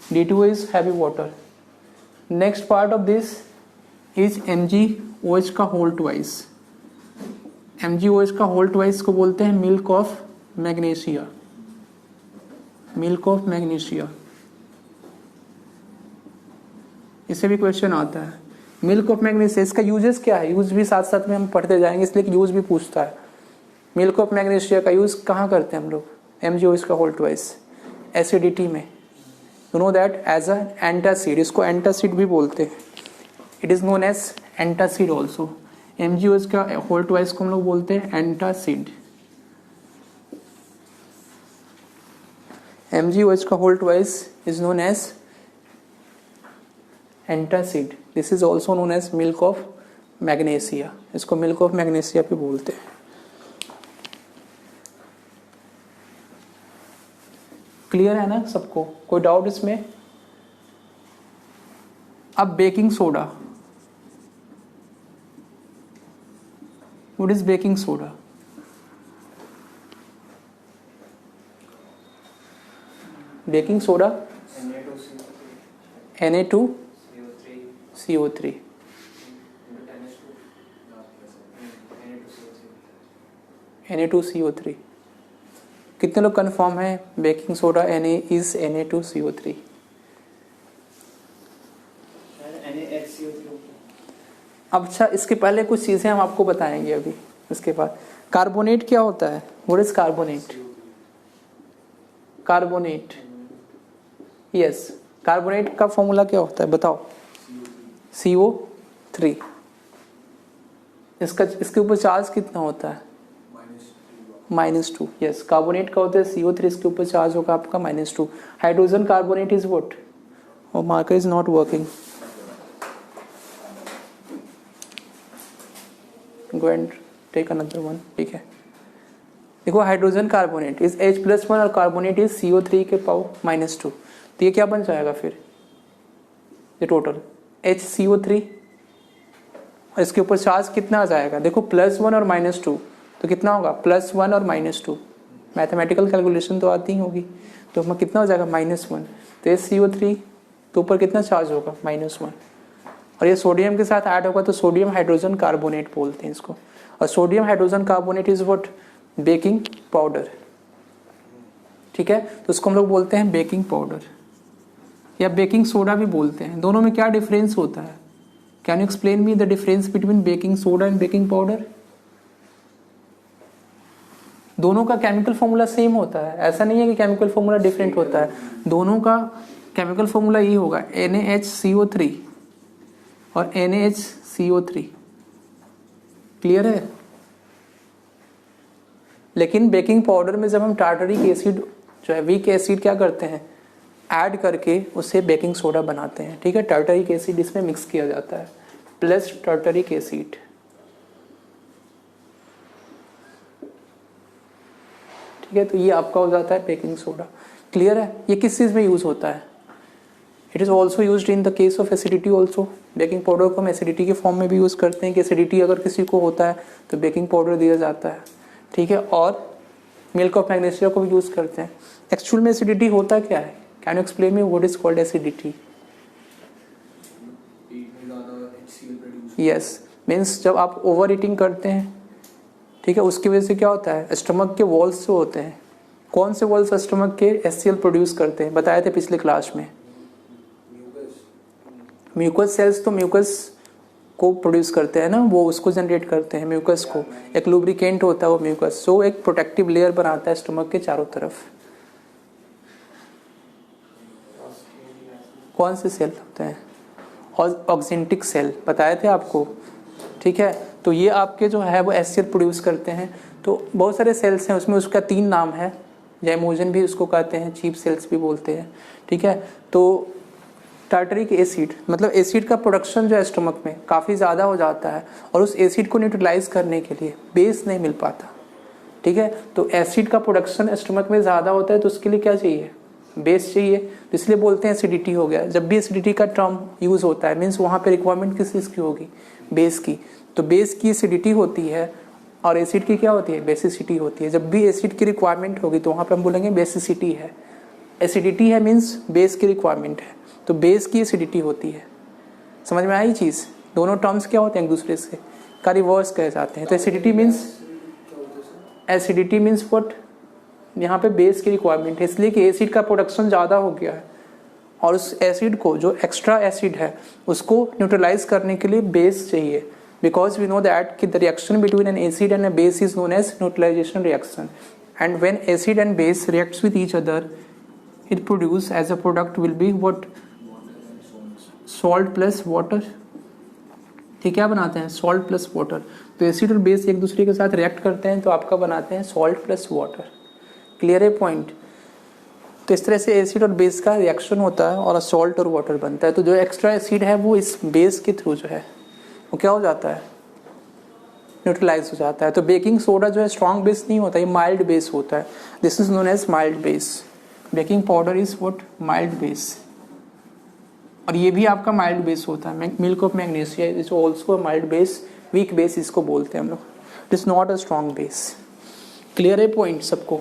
D2O is heavy water. Next part of this is MgOH का होल ट्वाइस। MgOH का होल ट्वाइस को बोलते हैं milk of magnesia. Milk of magnesia, इससे भी क्वेश्चन आता है। मिल्क ऑफ मैग्नीशिया, इसका यूजेस क्या है? यूज भी साथ साथ में हम पढ़ते जाएंगे, इसलिए यूज भी पूछता है। मिल्क ऑफ मैग्नीशिया का यूज कहाँ करते हैं हम लोग? MgOH का होल ट्वाइस एसिडिटी में। You know that as a antacid, इसको एंटासिड भी बोलते हैं। It is known as antacid also. MgOH का होल ट्वाइस को हम लोग बोलते हैं एंटासिड। MgOH का whole twice is known as antacid. This is also known as milk of magnesia. इसको मिल्क ऑफ मैग्नीशिया भी बोलते हैं। क्लियर है ना सबको? कोई डाउट इसमें? अब baking soda, what is baking soda? Baking soda Na2CO3 Na2CO3। कितने लोग कंफर्म है baking soda Na is Na2CO3? अब अच्छा, इसके पहले कुछ चीजें हम आपको बताएंगे अभी। इसके बाद कार्बोनेट क्या होता है? What is carbonate? Carbonate, yes, carbonate का फॉर्मूला क्या होता है बताओ? CO3। इसके ऊपर चार्ज कितना होता है? -2। यस, कार्बोनेट का होता है CO3, इसके ऊपर चार्ज होगा आपका -2। Hydrogen carbonate is what? और marker is not working, go and take another one. ठीक है, देखो हाइड्रोजन कार्बोनेट इज H+1 और कार्बोनेट इज CO3 के पावर -2। तो ये क्या बन जाएगा फिर? ये टोटल HCO3, और इसके ऊपर चार्ज कितना आ जाएगा? देखो +1 और -2, तो कितना होगा? +1 और -2। मैथमेटिकल कैलकुलेशन तो आती ही होगी। तो हमें कितना हो जाएगा? -1। तो HCO3 के ऊपर कितना चार्ज होगा? -1। और ये सोडियम के साथ ऐड होगा तो सोडियम हाइड्रोजन कार्बोनेट बोलते हैं इसको। और sodium hydrogen carbonate is what? Baking powder. ठीक है, तो उसको हम लोग बोलते हैं बेकिंग पाउडर या बेकिंग सोडा भी बोलते हैं। दोनों में क्या डिफरेंस होता है? Can you explain me the difference between baking soda and baking powder? दोनों का केमिकल फॉर्मूला सेम होता है, ऐसा नहीं है कि केमिकल फॉर्मूला डिफरेंट होता है। दोनों का केमिकल फॉर्मूला ये होगा NaHCO3 और NaHCO3। क्लियर है? लेकिन बेकिंग पाउडर में जब हम टार्टरिक एसिड जो है वीक एसिड क्या करते हैं? ऐड करके उससे बेकिंग सोडा बनाते हैं। ठीक है, टार्टरिक एसिड इसमें मिक्स किया जाता है प्लस टार्टरिक एसिड। ठीक है, तो ये आपका हो जाता है बेकिंग सोडा। क्लियर है? ये किस चीज़ में यूज होता है? It is also used in the case of acidity also. Baking powder को हम एसिडिटी के फॉर्म में भी यूज़ करते हैं कि एसिडिटी अगर किसी को होता है तो बेकिंग पाउडर दिया जाता है। ठीक है, और मिल्क ऑफ मैग्नीशिया को भी यूज़ करते हैं। एक्चुअल में एसिडिटी होता क्या है? Can you explain me what is called acidity? Yes, means जब आप ओवर ईटिंग करते हैं, ठीक है, उसकी वजह से क्या होता है? स्टमक के वॉल्स जो होते हैं, कौन से वॉल्स स्टमक के HCl प्रोड्यूस करते हैं? बताए थे पिछले क्लास में। म्यूकस सेल्स तो म्यूकस को प्रोड्यूस करते हैं ना, वो उसको जनरेट करते हैं म्यूकस को। एक लुब्रिकेंट होता है वो म्यूकस, जो एक प्रोटेक्टिव लेयर बनाता है स्टमक के चारों तरफ। कौन से सेल होते हैं? ऑक्जेंटिक सेल, बताए थे आपको। ठीक है, तो ये आपके जो है वो HCl प्रोड्यूस करते हैं। तो बहुत सारे सेल्स हैं, उसमें उसका 3 नाम है। जैमोजन भी उसको कहते हैं, चीप सेल्स भी बोलते हैं। ठीक है, तो टार्टरिक एसिड मतलब एसिड का प्रोडक्शन जो है स्टमक में काफ़ी ज़्यादा हो जाता है और उस एसिड को न्यूट्रलाइज करने के लिए बेस नहीं मिल पाता। ठीक है, तो एसिड का प्रोडक्शन स्टमक में ज़्यादा होता है तो उसके लिए क्या चाहिए? बेस चाहिए, तो इसलिए बोलते हैं एसिडिटी हो गया। जब भी एसिडिटी का टर्म यूज़ होता है मीन्स वहाँ पे रिक्वायरमेंट किस चीज़ की होगी, बेस की। तो बेस की एसिडिटी होती है और एसिड की क्या होती है, बेसिसिटी होती है। जब भी एसिड की रिक्वायरमेंट होगी तो वहाँ पे हम बोलेंगे बेसिसिटी है। एसिडिटी है मीन्स बेस की रिक्वायरमेंट है, तो बेस की एसिडिटी होती है। समझ में आई चीज़? दोनों टर्म्स क्या होते हैं एक दूसरे से का रिवर्स कहे जाते हैं। तो एसिडिटी मीन्स व्हाट, यहाँ पे बेस की रिक्वायरमेंट है, इसलिए कि एसिड का प्रोडक्शन ज़्यादा हो गया है और उस एसिड को, जो एक्स्ट्रा एसिड है, उसको न्यूट्रलाइज करने के लिए बेस चाहिए। बिकॉज वी नो दैट कि the reaction between an acid and a base is known as neutralisation reaction, and when acid and base reacts with each other it produce as a product will be what, salt plus water। ये क्या बनाते हैं, salt plus water। तो acid और base एक दूसरे के साथ रिएक्ट करते हैं तो आपका बनाते हैं salt plus water। क्लियर है पॉइंट? तो इस तरह से एसिड और बेस का रिएक्शन होता है और सॉल्ट और वाटर बनता है। तो जो एक्स्ट्रा एसिड है वो इस बेस के थ्रू जो है वो क्या हो जाता है, न्यूट्रलाइज हो जाता है। तो बेकिंग सोडा जो है स्ट्रॉन्ग बेस नहीं होता, ये माइल्ड बेस होता है। This is known as mild base. Baking powder is what, mild base. और ये भी आपका माइल्ड बेस होता है। Milk of magnesia is also mild base, weak base इसको बोलते हैं हम लोग। It is not a strong base. Clear है पॉइंट सबको?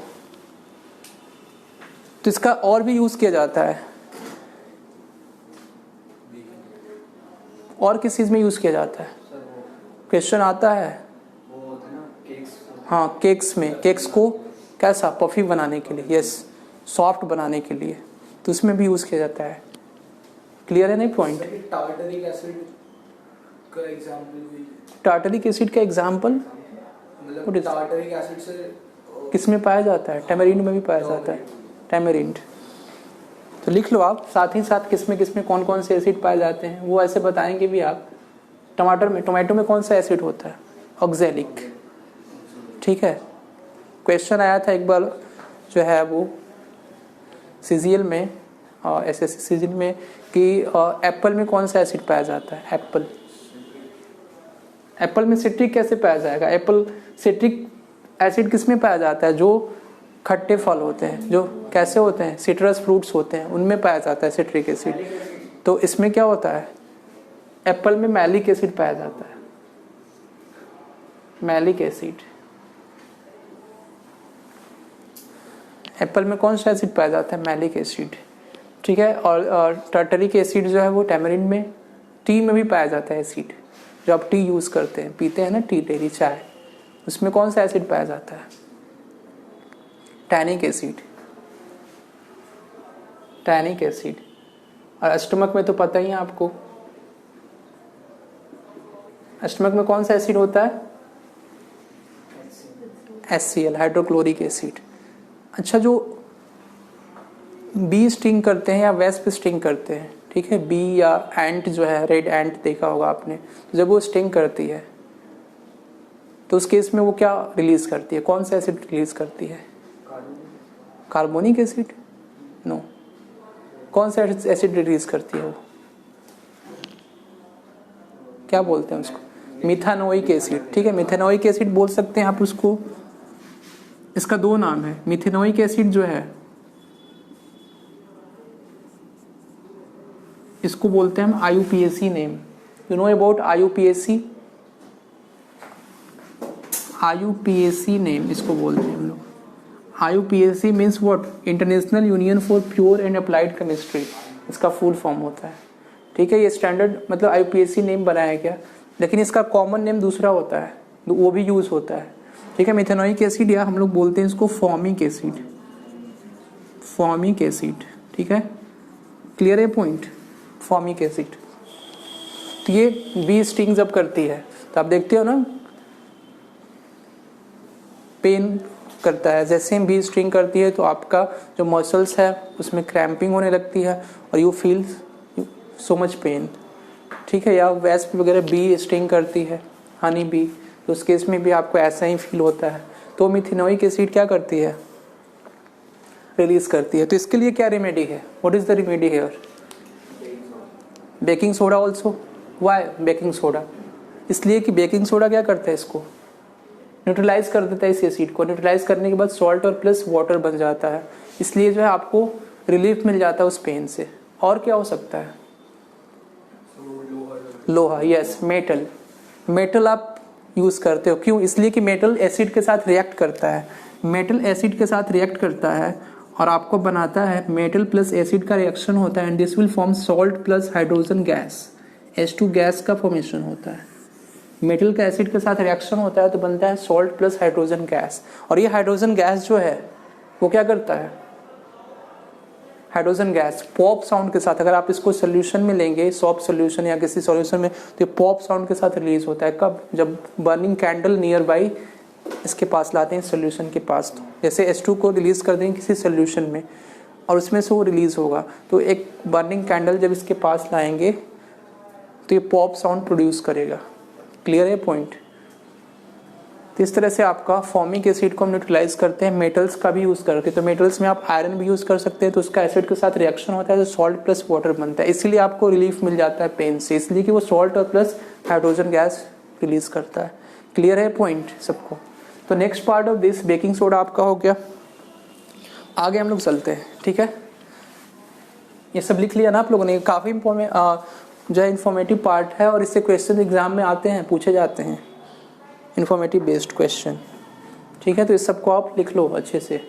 तो इसका और भी यूज किया जाता है। और किस चीज में यूज किया जाता है, क्वेश्चन आता है। हाँ, केक्स में, केक्स को कैसा, पफी बनाने के लिए, यस, सॉफ्ट बनाने के लिए, तो उसमें भी यूज किया जाता है। क्लियर है नहीं पॉइंट? टार्टरिक एसिड का एग्जांपल, टार्टरिक एसिड का एग्जांपल मतलब टार्टरिक एसिड से किस में पाया जाता है, टैमरिंड में भी पाया जाता है, टैमरिंड। तो लिख लो आप, साथ ही साथ किसमें कौन कौन से एसिड पाए जाते हैं वो ऐसे बताएंगे भी आप। टमाटो में कौन सा एसिड होता है, ऑक्जेलिक। ठीक है, क्वेश्चन आया था एक बार जो है वो सीजीएल में, एसएससी सीजीएल में, कि एप्पल में कौन सा एसिड पाया जाता है, एप्पल में सिट्रिक कैसे पाया जाएगा। एप्पल सिट्रिक एसिड किस में पाया जाता है, जो खट्टे फल होते हैं, जो कैसे होते हैं, सिट्रस फ्रूट्स होते हैं, उनमें पाया जाता है सिट्रिक एसिड। तो इसमें क्या होता है, एप्पल में मैलिक एसिड पाया जाता है, मैलिक एसिड। एप्पल में कौन सा एसिड पाया जाता है, मैलिक एसिड। ठीक है, और टार्टरिक एसिड जो है वो टैमरिंड में, टी में भी पाया जाता है एसिड। जो आप टी यूज करते हैं, पीते हैं ना टी, डेली चाय, उसमें कौन सा एसिड पाया जाता है, टैनिक एसिड, टैनिक एसिड। और स्टमक में तो पता ही है आपको, स्टमक में कौन सा एसिड होता है, HCl, हाइड्रोक्लोरिक एसिड। अच्छा, जो बी स्टिंग करते हैं या वेस्प स्टिंग करते हैं, ठीक है, बी या एंट जो है, रेड एंट देखा होगा आपने, जब वो स्टिंग करती है तो उस केस में वो क्या रिलीज करती है, कौन सा एसिड रिलीज करती है, कार्बोनिक एसिड, नो, कौन सा एसिड रिलीज करती है वो, क्या बोलते हैं उसको, मिथानोइक एसिड। ठीक है, मिथानोइक एसिड बोल सकते हैं आप उसको। इसका दो नाम है, मिथानोइक एसिड जो है इसको बोलते हैं हम IUPAC name. You know about IUPAC? IUPAC name इसको बोलते हैं हम लोग। IUPAC means what, international union for pure and applied chemistry, इसका फुल फॉर्म होता है। ठीक है, ये स्टैंडर्ड मतलब IUPAC नेम बनाया गया, लेकिन इसका कॉमन नेम दूसरा होता है, वो भी यूज होता है। ठीक है, मिथेनोइक एसिड या हम लोग बोलते हैं इसको फॉर्मिक एसिड, फॉर्मिक एसिड। ठीक है, क्लियर है पॉइंट, फॉर्मिक एसिड। तो ये बी स्टिंग जब करती है तो आप देखते हो ना, पेन करता है। जैसे ही बी स्टिंग करती है तो आपका जो मसल्स है उसमें क्रैम्पिंग होने लगती है और you feel so much pain. ठीक है, या वेस्प वगैरह बी स्टिंग करती है, हनी बी, तो उस केस में भी आपको ऐसा ही फील होता है। तो मिथेनोइक एसिड क्या करती है, रिलीज करती है। तो इसके लिए क्या रेमेडी है, what is the remedy here, baking soda also. Why baking soda, इसलिए कि बेकिंग सोडा क्या करता है, इसको न्यूट्रलाइज कर देता है, इस एसिड को न्यूट्रलाइज करने के बाद सॉल्ट और प्लस वाटर बन जाता है। इसलिए जो है आपको रिलीफ मिल जाता है उस पेन से। और क्या हो सकता है? लोहा, यस, मेटल। मेटल आप यूज़ करते हो, क्यों? इसलिए कि मेटल एसिड के साथ रिएक्ट करता है, मेटल एसिड के साथ रिएक्ट करता है और आपको बनाता है, मेटल प्लस एसिड का रिएक्शन होता है and this will form salt plus hydrogen gas, H2 gas का फॉर्मेशन होता है। मेटल का एसिड के साथ रिएक्शन होता है तो बनता है सॉल्ट प्लस हाइड्रोजन गैस। और ये हाइड्रोजन गैस जो है वो क्या करता है? हाइड्रोजन गैस पॉप साउंड के साथ, अगर आप इसको सोल्यूशन में लेंगे, सॉफ्ट सोल्यूशन या किसी सॉल्यूशन में, तो ये पॉप साउंड के साथ रिलीज होता है। कब? जब बर्निंग कैंडल नियर बाई इसके पास लाते हैं, सोल्यूशन के पास। जैसे H2 को रिलीज कर देंगे किसी सोल्यूशन में और उसमें से वो रिलीज होगा, तो एक बर्निंग कैंडल जब इसके पास लाएंगे तो ये पॉप साउंड प्रोड्यूस करेगा। क्लियर है पॉइंट? तो इस तरह से आपका फॉर्मिक एसिड को हम न्यूट्रलाइज करते हैं, मेटल्स का भी यूज़ करके। तो मेटल्स में आप आयरन भी यूज़ कर सकते हैं, तो उसका एसिड के साथ रिएक्शन होता है तो सॉल्ट प्लस वाटर बनता है, इसीलिए आपको रिलीफ मिल जाता है पेन से, इसलिए कि वो सॉल्ट और प्लस हाइड्रोजन गैस रिलीज करता है। क्लियर है पॉइंट सबको? तो next part of this baking soda आपका हो गया। आगे हम लोग चलते हैं, ठीक है? ये सब लिख लिया ना आप लोगों ने? काफ़ी जो है इन्फॉर्मेटिव पार्ट है और इससे क्वेश्चन एग्जाम में आते हैं, पूछे जाते हैं, इन्फॉर्मेटिव बेस्ड क्वेश्चन, ठीक है? तो इस सबको आप लिख लो अच्छे से।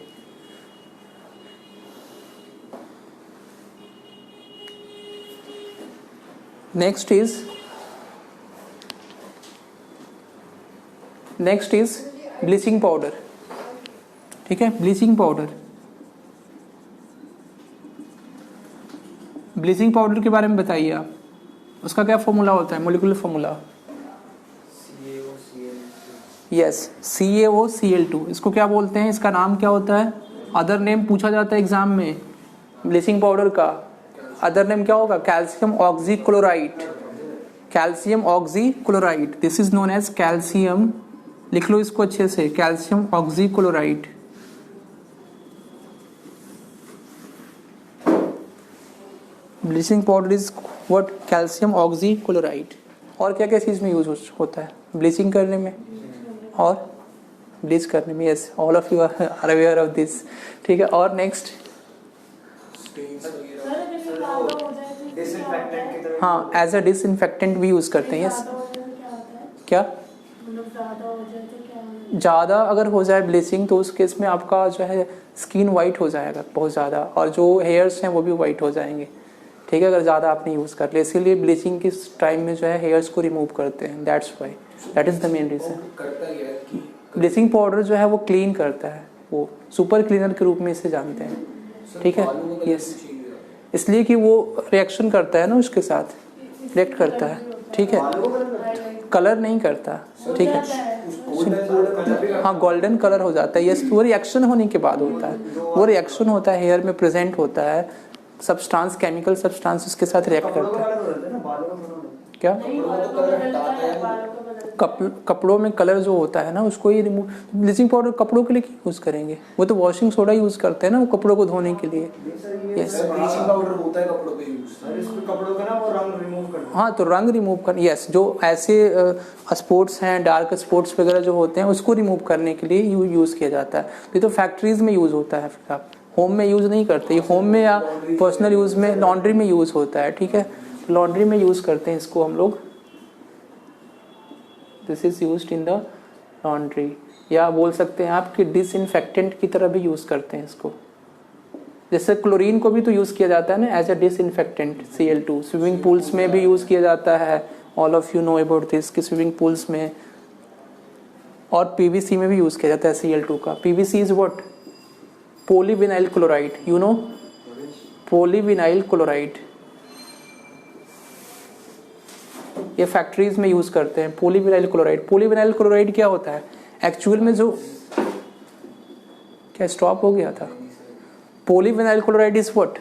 नेक्स्ट इज ब्लीचिंग पाउडर, ठीक है? ब्लीचिंग पाउडर के बारे में बताइए आप, उसका क्या फॉर्मूला होता है, मोलिकुलर फॉर्मूला? Yes, CaOCl2। इसको क्या बोलते हैं, इसका नाम क्या होता है? अदर नेम पूछा जाता है एग्जाम में ब्लीचिंग पाउडर का। अदर नेम क्या होगा? Calcium oxychloride. Calcium oxychloride, this is known as calcium, लिख लो इसको अच्छे से, calcium oxychloride. Bleaching powder is what? Calcium oxychloride. और क्या क्या चीज़ में यूज होता है ब्लीचिंग करने में और ब्लीच करने में? Yes, all of you are aware of this, ठीक है? और नेक्स्ट, हाँ, एज अ डिसइंफेक्टेंट भी यूज करते हैं। यस, क्या? ज़्यादा अगर हो जाए ब्लीचिंग तो उस केस में आपका जो है स्किन वाइट हो जाएगा बहुत ज़्यादा, और जो हेयर्स हैं वो भी वाइट हो जाएंगे, ठीक है? अगर ज़्यादा आपने यूज़ कर लिया, इसीलिए ब्लीचिंग के टाइम में जो है हेयर्स को रिमूव करते हैं, that's Y, that is the main reason. Bleaching powder जो है वो क्लीन करता है, वो सुपर क्लीनर के रूप में इसे जानते हैं, ठीक है? यस, इसलिए कि वो रिएक्शन करता है ना, उसके साथ रिएक्ट करता है, ठीक है? कलर नहीं करता, ठीक है? हाँ, गोल्डन कलर हो जाता है। यस, वो रिएक्शन होने के बाद होता है, वो रिएक्शन होता है, हेयर में प्रेजेंट होता है, सब्सटेंस, केमिकल सब्सटेंस उसके साथ रिएक्ट करता है। क्या? कपड़ों में कलर जो होता है ना उसको ही रिमूव, ब्लीचिंग पाउडर कपड़ों के लिए क्यों यूज करेंगे? वो तो वॉशिंग सोडा यूज करते हैं ना वो कपड़ों को धोने के लिए। यस, ब्लीचिंग पाउडर होता है कपड़ों पे यूज, कपड़ों का ना वो रंग रिमूव करना। हाँ, तो रंग रिमूव कर, यस, जो ऐसे स्पॉट्स हैं, डार्क स्पॉट्स वगैरह जो होते हैं उसको रिमूव करने के लिए यूज किया जाता है। ये तो फैक्ट्रीज में यूज होता है, फिर आप होम में यूज नहीं करते। होम में या पर्सनल यूज में, लॉन्ड्री में यूज होता है, ठीक है? लॉन्ड्री में यूज करते हैं इसको हम लोग, this is used in the laundry, या बोल सकते हैं आप कि डिसइंफेक्टेंट की तरह भी यूज करते हैं इसको। जैसे क्लोरीन को भी तो यूज किया जाता है ना as a disinfectant, Cl2। Swimming pools में भी यूज किया जाता है, all of you know about this, कि स्विमिंग पूल्स में, और PVC में भी यूज किया जाता है Cl2 का। PVC is what? Polyvinyl chloride, you know polyvinyl chloride, ये फैक्ट्रीज में यूज करते हैं पोलीविनाइल क्लोराइड। पोलीविनाइल क्लोराइड क्या होता है एक्चुअल में? जो क्या स्टॉप हो गया था? Polyvinyl chloride is what?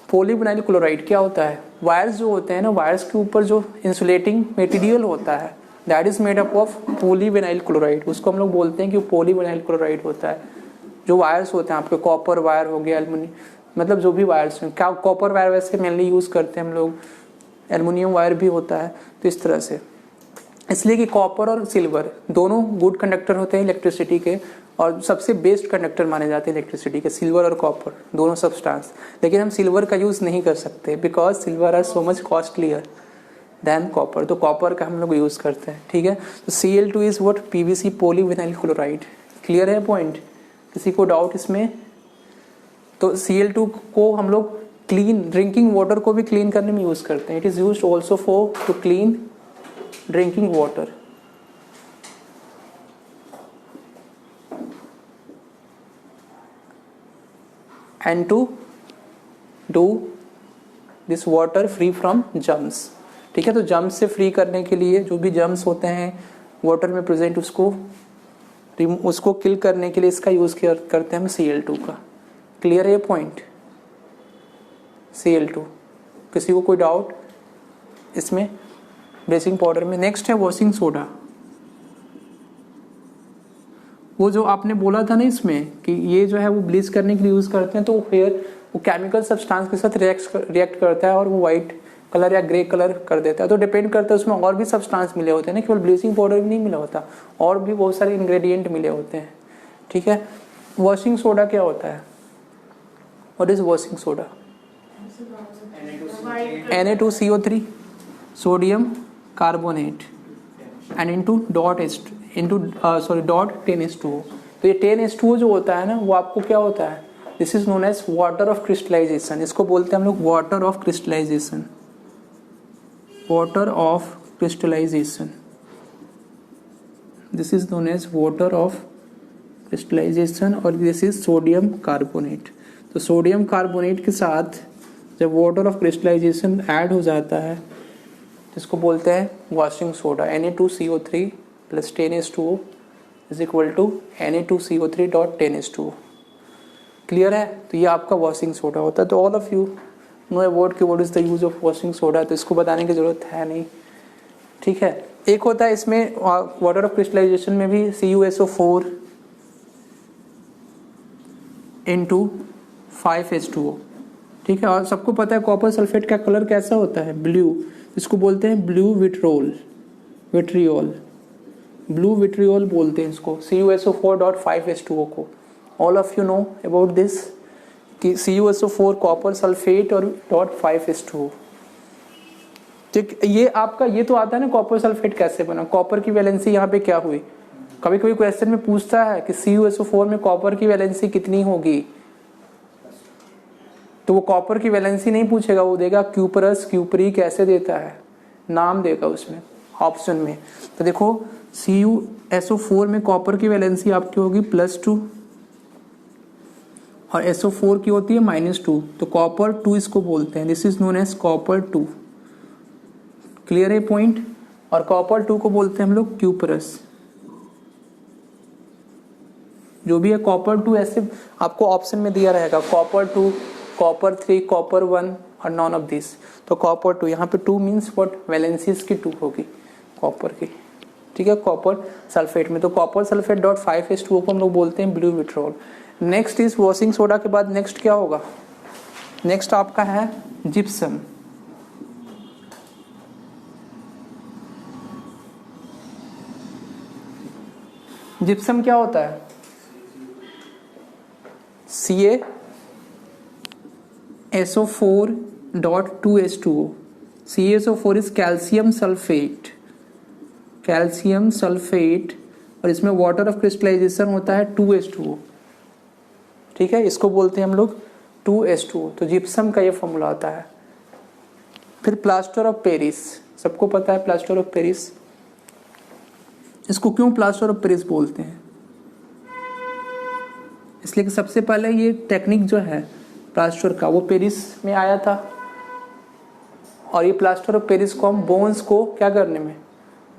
Polyvinyl chloride क्या होता है? वायर्स जो होते हैं ना, वायर्स के ऊपर जो इंसुलेटिंग मटेरियल होता है, that is made up of polyvinyl chloride, उसको हम लोग बोलते हैं कि पोलीविनाइल क्लोराइड होता है। जो वायर्स होते हैं आपके, कॉपर वायर हो गया, एल्युमिनियम, मतलब जो भी वायर्स हैं, क्या कॉपर वायर वैसे मेनली यूज करते हैं हम लोग, एल्युमिनियम वायर भी होता है, तो इस तरह से। इसलिए कि कॉपर और सिल्वर दोनों गुड कंडक्टर होते हैं इलेक्ट्रिसिटी के, और सबसे बेस्ट कंडक्टर माने जाते हैं इलेक्ट्रिसिटी के, सिल्वर और कॉपर दोनों सब्सटेंस। लेकिन हम सिल्वर का यूज़ नहीं कर सकते because silver are so much costlier than copper, तो कॉपर का हम लोग यूज़ करते हैं। ठीक है, तो Cl2 is what, PVC polyvinyl chloride. Clear है पॉइंट, किसी को डाउट इसमें? तो Cl2 को हम लोग क्लीन ड्रिंकिंग वाटर को भी क्लीन करने में यूज़ करते हैं। It is used also for to clean drinking water. And to do this water free from germs. ठीक है, तो जर्म्स से फ्री करने के लिए जो भी जर्म्स होते हैं वाटर में प्रेजेंट उसको किल करने के लिए इसका यूज़ करते हैं हम Cl2 का। क्लियर है ये पॉइंट? Cl2, किसी को कोई डाउट इसमें ब्लीचिंग पाउडर में? नेक्स्ट है वॉशिंग सोडा। वो जो आपने बोला था ना इसमें कि ये जो है वो ब्लीच करने के लिए यूज़ करते हैं, तो वो केमिकल सब्सटेंस के साथ रिएक्ट करता है और वो वाइट कलर या ग्रे कलर कर देता है। तो डिपेंड करता है उसमें और भी सब्सटेंस मिले होते हैं ना, केवल ब्लीचिंग पाउडर भी नहीं मिला होता, और भी बहुत सारे इंग्रेडिएंट मिले होते हैं। ठीक है, वॉशिंग सोडा क्या होता है? What is washing soda? Na2CO3 sodium carbonate and into dot 10H2O। तो ये 10H2O जो होता है ना, वो आपको क्या होता है? This is known as water of crystallisation. इसको बोलते हैं हम लोग water of crystallisation, water of crystallisation. This is known as water of crystallisation और दिस इज सोडियम कार्बोनेट। तो सोडियम कार्बोनेट के साथ जब वाटर ऑफ क्रिस्टलाइजेशन ऐड हो जाता है इसको बोलते हैं washing soda. Na2CO3 plus 10H2O is equal to Na2CO3.10H2O। Clear है? तो ये आपका वॉशिंग सोडा होता है। तो all of you know about कि what is the use of washing soda, तो इसको बताने की जरूरत है नहीं। ठीक है, एक होता है इसमें वाटर ऑफ क्रिस्टलाइजेशन में भी CuSO4 into 5H2O। ठीक है, और सबको पता है कॉपर सल्फेट का कलर कैसा होता है? ब्लू। इसको बोलते हैं ब्लू विट्रियोल, ब्लू विट्रियोल बोलते हैं इसको, CuSO4.5H2O को। All of you know about this कि CuSO4 कॉपर सल्फेट और .5H2O। ठीक, ये आपका ये तो आता है ना कॉपर सल्फेट कैसे बना, कॉपर की वैलेंसी यहाँ पे क्या हुई? कभी कभी क्वेश्चन में पूछता है कि CuSO4 में कॉपर की वैलेंसी कितनी होगी, तो वो कॉपर की वैलेंसी नहीं पूछेगा, वो देगा क्यूपरस क्यूपरी कैसे देता है, नाम देगा उसमें ऑप्शन में। तो देखो CuSO4 में कॉपर की वैलेंसी आपकी होगी +2 और SO4 की होती है -2, तो कॉपर 2 इसको बोलते हैं। This is known as copper 2। Clear है पॉइंट? और कॉपर 2 को बोलते हैं हम लोग क्यूपरस। जो भी है कॉपर 2 ऐसे आपको ऑप्शन में दिया रहेगा, कॉपर 2, कॉपर 3, कॉपर 1 और नॉन ऑफ दिस। तो कॉपर 2, यहाँ पे 2 मीन्स व्हाट, वैलेंसीज की 2 होगी कॉपर की। ठीक है, कॉपर सल्फेट में तो कॉपर सल्फेट .5H2O को हम लोग बोलते हैं blue vitriol. Next is washing soda के बाद नेक्स्ट क्या होगा? नेक्स्ट आपका है जिप्सम। जिप्सम क्या होता है? CaSO4.2H2O। CaSO4 is calcium sulphate, calcium sulphate, और इसमें वाटर ऑफ क्रिस्टलाइजेशन होता है 2H2O। ठीक है, इसको बोलते हैं हम लोग 2H2O। तो जिप्सम का ये फॉर्मूला आता है। फिर प्लास्टर ऑफ पेरिस, सबको पता है प्लास्टर ऑफ पेरिस। इसको क्यों प्लास्टर ऑफ पेरिस बोलते हैं? इसलिए कि सबसे पहले ये टेक्निक जो है प्लास्टर का वो पेरिस में आया था, और ये प्लास्टर ऑफ पेरिस को हम बोन्स को क्या करने में,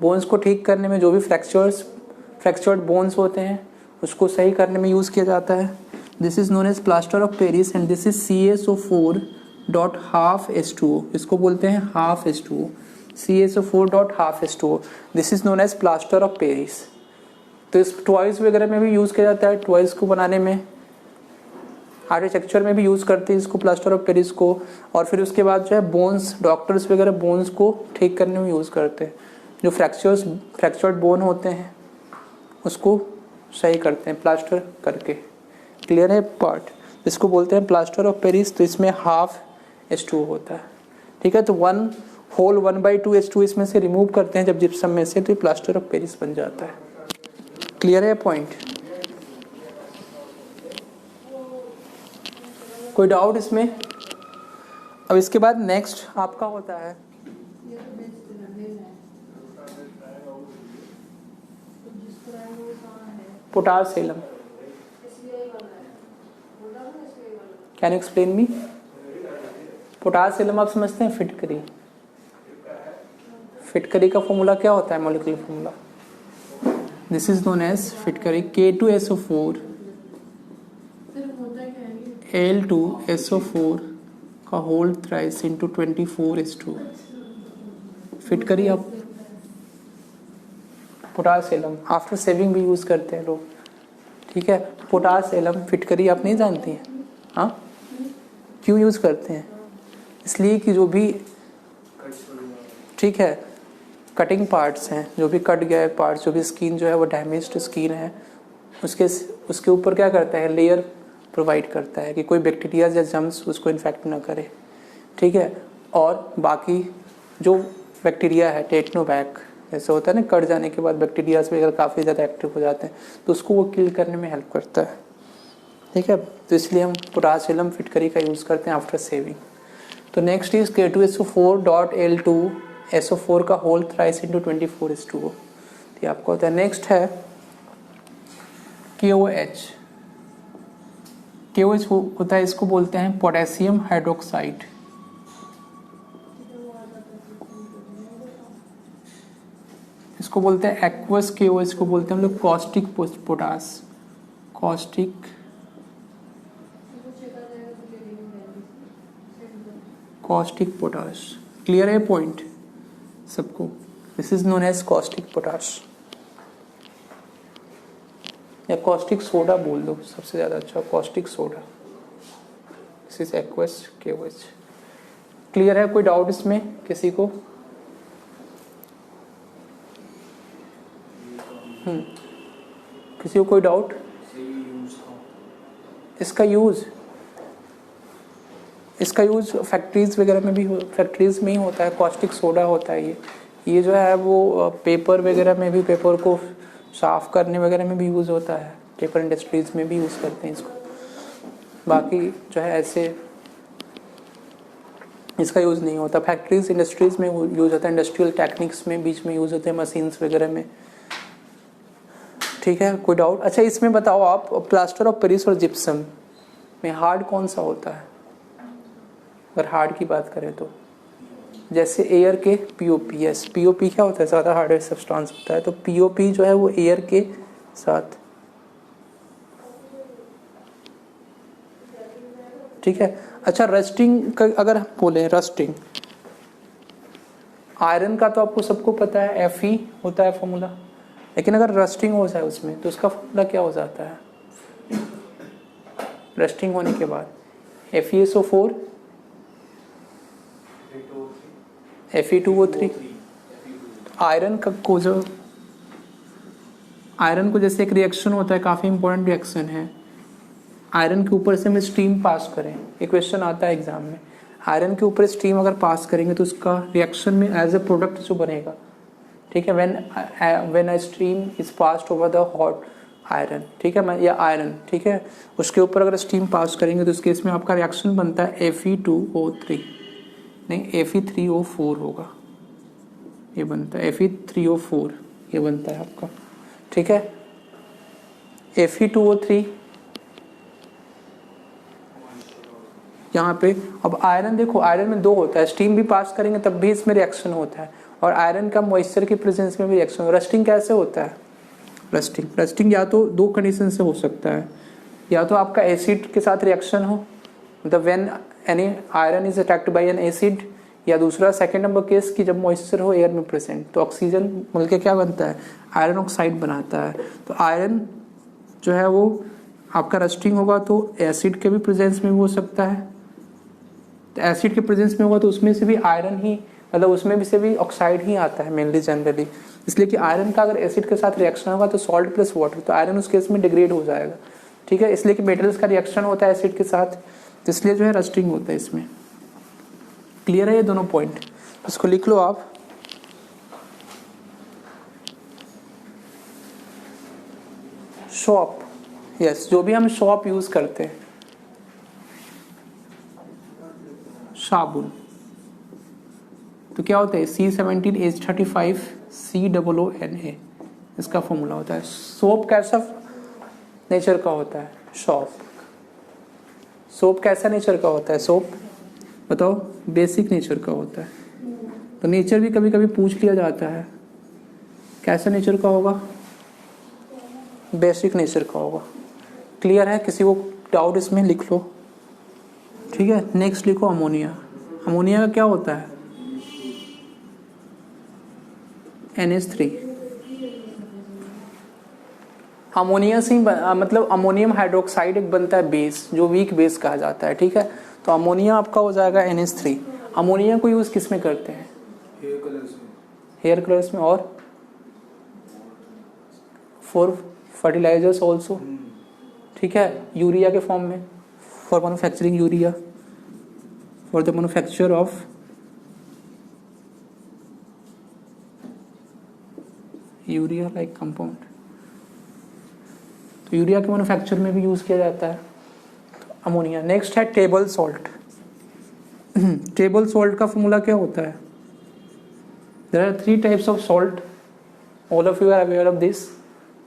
बोन्स को ठीक करने में, जो भी फ्रैक्चर्ड बोन्स होते हैं उसको सही करने में यूज़ किया जाता है। This is known as plaster of Paris and this is CaSO4.12H2O। इसको बोलते हैं half H2O, CaSO4.12H2O। This is known as plaster of Paris. तो इस टॉयज वगैरह में भी यूज़ किया जाता है, टॉयज को बनाने में, आर्किटेक्चर में भी यूज़ करते हैं इसको, प्लास्टर ऑफ पेरिस को। और फिर उसके बाद जो है बोन्स, डॉक्टर्स वगैरह बोन्स को ठीक करने में यूज़ करते हैं। जो फ्रैक्चर्ड बोन होते हैं उसको सही करते हैं प्लास्टर करके। क्लियर है पार्ट? इसको बोलते हैं प्लास्टर ऑफ पेरिस। तो इसमें हाफ H2O होता है, ठीक है। तो 1/2 H2O इसमें से रिमूव करते हैं जब जिप्सम में से, तो ये प्लास्टर ऑफ पेरिस बन जाता है। क्लियर है पॉइंट? कोई डाउट इसमें? अब इसके बाद नेक्स्ट आपका होता है potassium. Can you explain me? Potassium आप समझते हैं फिटकरी। फिटकरी का फॉर्मूला क्या होता है? Molecular formula this is known as फिटकरी K2SO4 Al2SO4 का होल थ्राइस इंटू 24H2। फिटकरी आप पोटासियम आफ्टर सेविंग भी यूज करते हैं लोग, ठीक है। पोटासियम फिटकरी आप नहीं जानती हैं? हाँ, क्यों यूज करते हैं? इसलिए कि जो भी, ठीक है, कटिंग पार्ट्स हैं, जो भी कट गए पार्ट्स, जो भी स्किन जो है वो डैमेज्ड स्किन है, उसके ऊपर क्या करता है? लेयर प्रोवाइड करता है कि कोई बैक्टीरिया या जर्म्स उसको इन्फेक्ट ना करे, ठीक है। और बाकी जो बैक्टीरिया है, टेक्नोवैक जैसे होता है ना, कट जाने के बाद बैक्टीरिया वगैरह काफ़ी ज़्यादा एक्टिव हो जाते हैं, तो उसको वो किल करने में हेल्प करता है, ठीक है। तो इसलिए हम पोटासियम फिटकरी का यूज़ करते हैं आफ्टर सेविंग। तो नेक्स्ट इज K2SO4.Al2SO4 का होल थ्राइस इंटू 24H2O। तो आपको होता है। नेक्स्ट है KOH। KOH होता है, इसको बोलते हैं पोटेशियम हाइड्रोक्साइड। इसको बोलते हैं एक्वस KOH को बोलते हैं हम लोग caustic potash. Caustic potash. Clear है पॉइंट सबको? This is known as caustic potash या कॉस्टिक सोडा बोल दो, सबसे ज़्यादा अच्छा caustic soda. This is aqueous KOH। Clear है? कोई डाउट इसमें किसी को? किसी को कोई डाउट? इसका यूज़ फैक्ट्रीज वगैरह में भी फैक्ट्रीज में ही होता है। कॉस्टिक सोडा होता है ये जो है वो पेपर वगैरह में भी, पेपर को साफ करने वगैरह में भी यूज़ होता है। पेपर इंडस्ट्रीज में भी यूज़ करते हैं इसको। बाकी जो है ऐसे इसका यूज़ नहीं होता। फैक्ट्रीज इंडस्ट्रीज में यूज़ होता है, इंडस्ट्रियल टेक्निक्स में बीच में यूज़ होते हैं, मशीन्स वगैरह में, ठीक है। कोई डाउट? अच्छा, इसमें बताओ आप, प्लास्टर ऑफ पेरिस और जिप्सम में हार्ड कौन सा होता है? अगर हार्ड की बात करें तो जैसे एयर के POPS। POP क्या होता है? ज़्यादा हार्ड सब्सटेंस होता है। तो POP जो है वो एयर के साथ, ठीक है। अच्छा, रस्टिंग का अगर बोले, रस्टिंग आयरन का तो आपको सबको पता है Fe होता है फॉर्मूला, लेकिन अगर रस्टिंग हो जाए उसमें तो उसका फॉर्मूला क्या हो जाता है? रस्टिंग होने के बाद FeSO4 Fe2O3। आयरन को जैसे एक रिएक्शन होता है, काफ़ी इंपॉर्टेंट रिएक्शन है। आयरन के ऊपर से हम स्टीम पास करें, एक क्वेश्चन आता है एग्जाम में, आयरन के ऊपर स्टीम अगर पास करेंगे तो उसका रिएक्शन में एज ए प्रोडक्ट जो बनेगा, ठीक है, when a steam is passed over the hot iron, ठीक है, या आयरन, ठीक है, उसके ऊपर अगर स्टीम पास करेंगे तो उस केस में आपका रिएक्शन बनता है Fe2O3, नहीं Fe3O4 होगा, ये बनता है Fe3O4, ये बनता है आपका, ठीक है। Fe2O3 यहाँ पे। अब आयरन देखो, आयरन में दो होता है, स्टीम भी पास करेंगे तब भी इसमें रिएक्शन होता है, और आयरन का मॉइस्चर की प्रेजेंस में भी रिएक्शन होता है। रस्टिंग कैसे होता है? रस्टिंग या तो दो कंडीशन से हो सकता है, या तो आपका एसिड के साथ रिएक्शन हो, मतलब when any iron is attacked by N acid, या दूसरा सेकंड नंबर केस कि जब मॉइस्चर हो एयर में प्रेजेंट, तो ऑक्सीजन मिलकर क्या बनता है? आयरन ऑक्साइड बनाता है। तो आयरन जो है वो आपका रस्टिंग होगा तो एसिड के भी प्रेजेंस में भी हो सकता है, तो एसिड के प्रेजेंस में होगा तो उसमें से भी आयरन ही, मतलब उसमें भी से भी ऑक्साइड ही आता है मेनली जनरली, इसलिए कि आयरन का अगर एसिड के साथ रिएक्शन होगा तो सॉल्ट प्लस वाटर, तो आयरन उस केस में डिग्रेड हो जाएगा, ठीक है। इसलिए कि मेटल्स का रिएक्शन होता है एसिड के साथ, तो इसलिए जो है रस्टिंग होता है इसमें। क्लियर है ये दोनों पॉइंट, इसको लिख लो आप। शॉप, यस, जो भी हम शॉप यूज करते हैं, साबुन, तो क्या होता है C17H35COONA, इसका फॉर्मूला होता है। सोप कैसा नेचर का होता है? सोप कैसा नेचर का होता है? सोप बताओ, बेसिक नेचर का होता है। तो नेचर भी कभी कभी पूछ लिया जाता है, कैसा नेचर का होगा? बेसिक नेचर का होगा। क्लियर है? किसी को डाउट इसमें लिख लो, ठीक है। नेक्स्ट लिखो अमोनिया। अमोनिया का क्या होता है? NH3। अमोनिया से मतलब अमोनियम हाइड्रोक्साइड एक बनता है बेस, जो वीक बेस कहा जाता है, ठीक है। तो अमोनिया आपका हो जाएगा NH3। अमोनिया को यूज किस में करते हैं? हेयर कलर्स में और फॉर फर्टिलाइजर्स ऑल्सो, ठीक है। यूरिया के फॉर्म में, for manufacturing urea, for the manufacture of urea like compound, तो यूरिया के मैन्युफैक्चर में भी यूज किया जाता है अमोनिया। नेक्स्ट है टेबल सॉल्ट। टेबल सॉल्ट का फॉर्मूला क्या होता है? There are 3 types of salt, all of you are aware of this.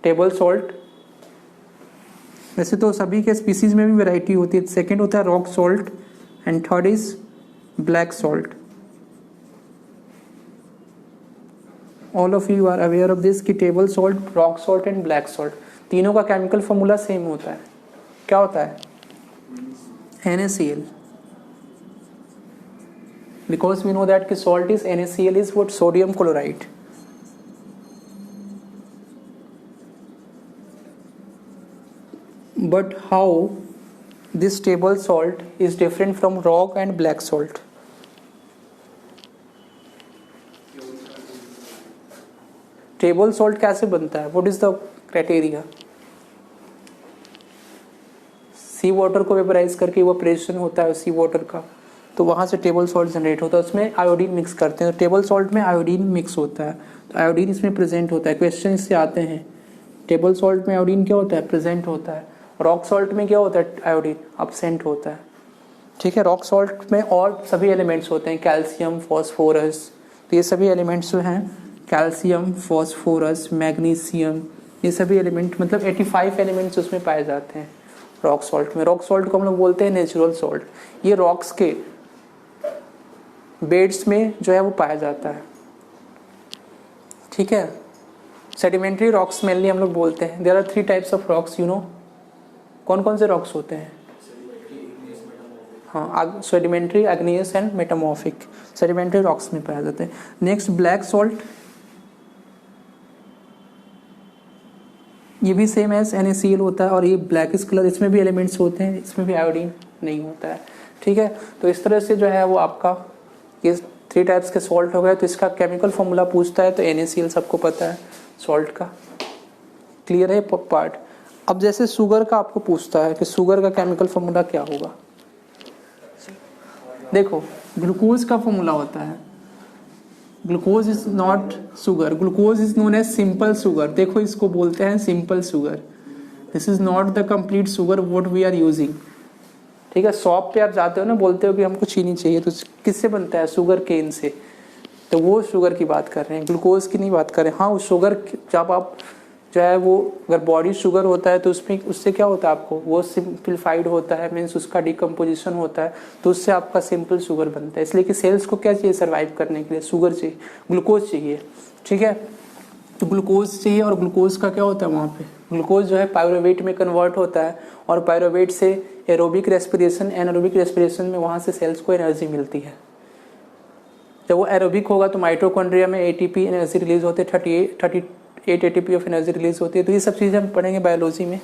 Table salt, वैसे तो सभी के स्पीसीज में भी वैरायटी होती है। सेकंड होता है rock salt and third is black salt. All of you are aware of this कि table salt, rock salt and black salt, तीनों का केमिकल फॉर्मूला सेम होता है। क्या होता है? NaCl, because we know that कि salt is NaCl is what? Sodium chloride. But how this table salt is different from rock and black salt? Table salt कैसे बनता है? What is the criteria? Sea water को vaporise करके evaporation होता है सी water का, तो वहाँ से टेबल सॉल्ट जनरेट होता है, उसमें आयोडीन मिक्स करते हैं। तो टेबल सॉल्ट में आयोडीन मिक्स होता है, तो आयोडीन इसमें प्रेजेंट होता है। क्वेश्चन इससे आते हैं, टेबल सॉल्ट में आयोडीन क्या होता है? प्रेजेंट होता है। रॉक सॉल्ट में क्या होता है? आयोडीन अब्सेंट होता है, ठीक है। रॉक सॉल्ट में और सभी एलिमेंट्स होते हैं, कैल्शियम, फॉस्फोरस, तो ये सभी एलिमेंट्स जो हैं, कैल्शियम, फॉस्फोरस, मैग्नीशियम, ये सभी एलिमेंट, मतलब 85 एलिमेंट्स उसमें पाए जाते हैं रॉक सॉल्ट में। रॉक सॉल्ट को हम लोग बोलते हैं नेचुरल सॉल्ट। ये रॉक्स के बेड्स में जो है वो पाया जाता है, ठीक है। सेडिमेंट्री रॉक्स मेनली हम लोग बोलते हैं। There are 3 types of rocks, you know. कौन कौन से रॉक्स होते हैं? हाँ, sedimentary, igneous and metamorphic, sedimentary rocks में पाए जाते हैं। नेक्स्ट ब्लैक सॉल्ट, ये भी सेम एज NaCl होता है और ये ब्लैकिश कलर, इसमें भी एलिमेंट्स होते हैं, इसमें भी आयोडीन नहीं होता है, ठीक है। तो इस तरह से जो है वो आपका ये 3 टाइप्स के सॉल्ट हो गए। तो इसका केमिकल फॉर्मूला पूछता है तो NaCl सबको पता है सॉल्ट का। क्लियर है पार्ट? अब जैसे शुगर का आपको पूछता है कि शुगर का केमिकल फॉर्मूला क्या होगा। देखो, ग्लूकोज का फॉर्मूला होता है, glucose is not sugar, glucose is known as simple sugar. देखो, इसको बोलते हैं simple sugar. This is not the complete sugar what we are using, ठीक है। शॉप पे आप जाते हो ना, बोलते हो कि हमको चीनी चाहिए, तो किससे बनता है? शुगर केन से। तो वो शुगर की बात कर रहे हैं, ग्लूकोज की नहीं बात कर रहे हैं। हाँ, शुगर जब आप जो है वो अगर बॉडी शुगर होता है तो उसमें उससे क्या होता है आपको? वो सिंप्लीफाइड होता है, मीन्स उसका डिकम्पोजिशन होता है, तो उससे आपका सिंपल शुगर बनता है। इसलिए कि सेल्स को क्या चाहिए सर्वाइव करने के लिए? शुगर चाहिए, ग्लूकोज चाहिए, ठीक है। तो ग्लूकोज चाहिए, और ग्लूकोज का क्या होता है वहाँ पे? ग्लूकोज जो है पायरुवेट में कन्वर्ट होता है, और पायरुवेट से एरोबिक रेस्पिरेशन, एनारोबिक रेस्पिरेशन में वहाँ से सेल्स को एनर्जी मिलती है। जब वो एरोबिक होगा तो माइटोकॉन्ड्रिया में ATP एनर्जी रिलीज होते हैं, 38 ATP ऑफ एनर्जी रिलीज होती है। तो ये सब चीज़ें हम पढ़ेंगे बायोलॉजी में,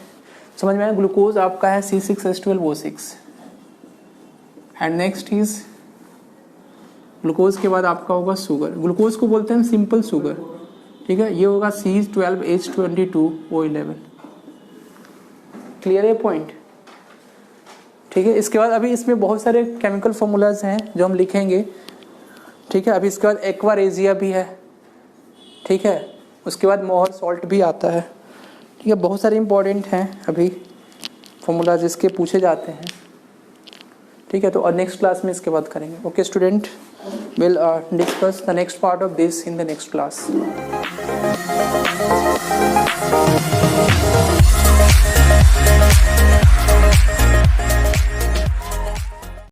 समझ में आया। ग्लूकोज आपका है C6H12O6 and next is glucose के बाद आपका होगा शुगर, ग्लूकोज को बोलते हैं सिंपल शुगर, ठीक है। ये होगा C12H22O11। क्लियर है पॉइंट, ठीक है। इसके बाद अभी इसमें बहुत सारे केमिकल फॉर्मूलाज हैं जो हम लिखेंगे, ठीक है। अभी इसके बाद एक्वारेजिया भी है, ठीक है। उसके बाद मोहर सॉल्ट भी आता है, ठीक है। बहुत सारे इंपॉर्टेंट हैं अभी फॉर्मूलाज इसके पूछे जाते हैं, ठीक है। तो नेक्स्ट क्लास में इसके बाद करेंगे। Okay student, will discuss the next part of this in the next class.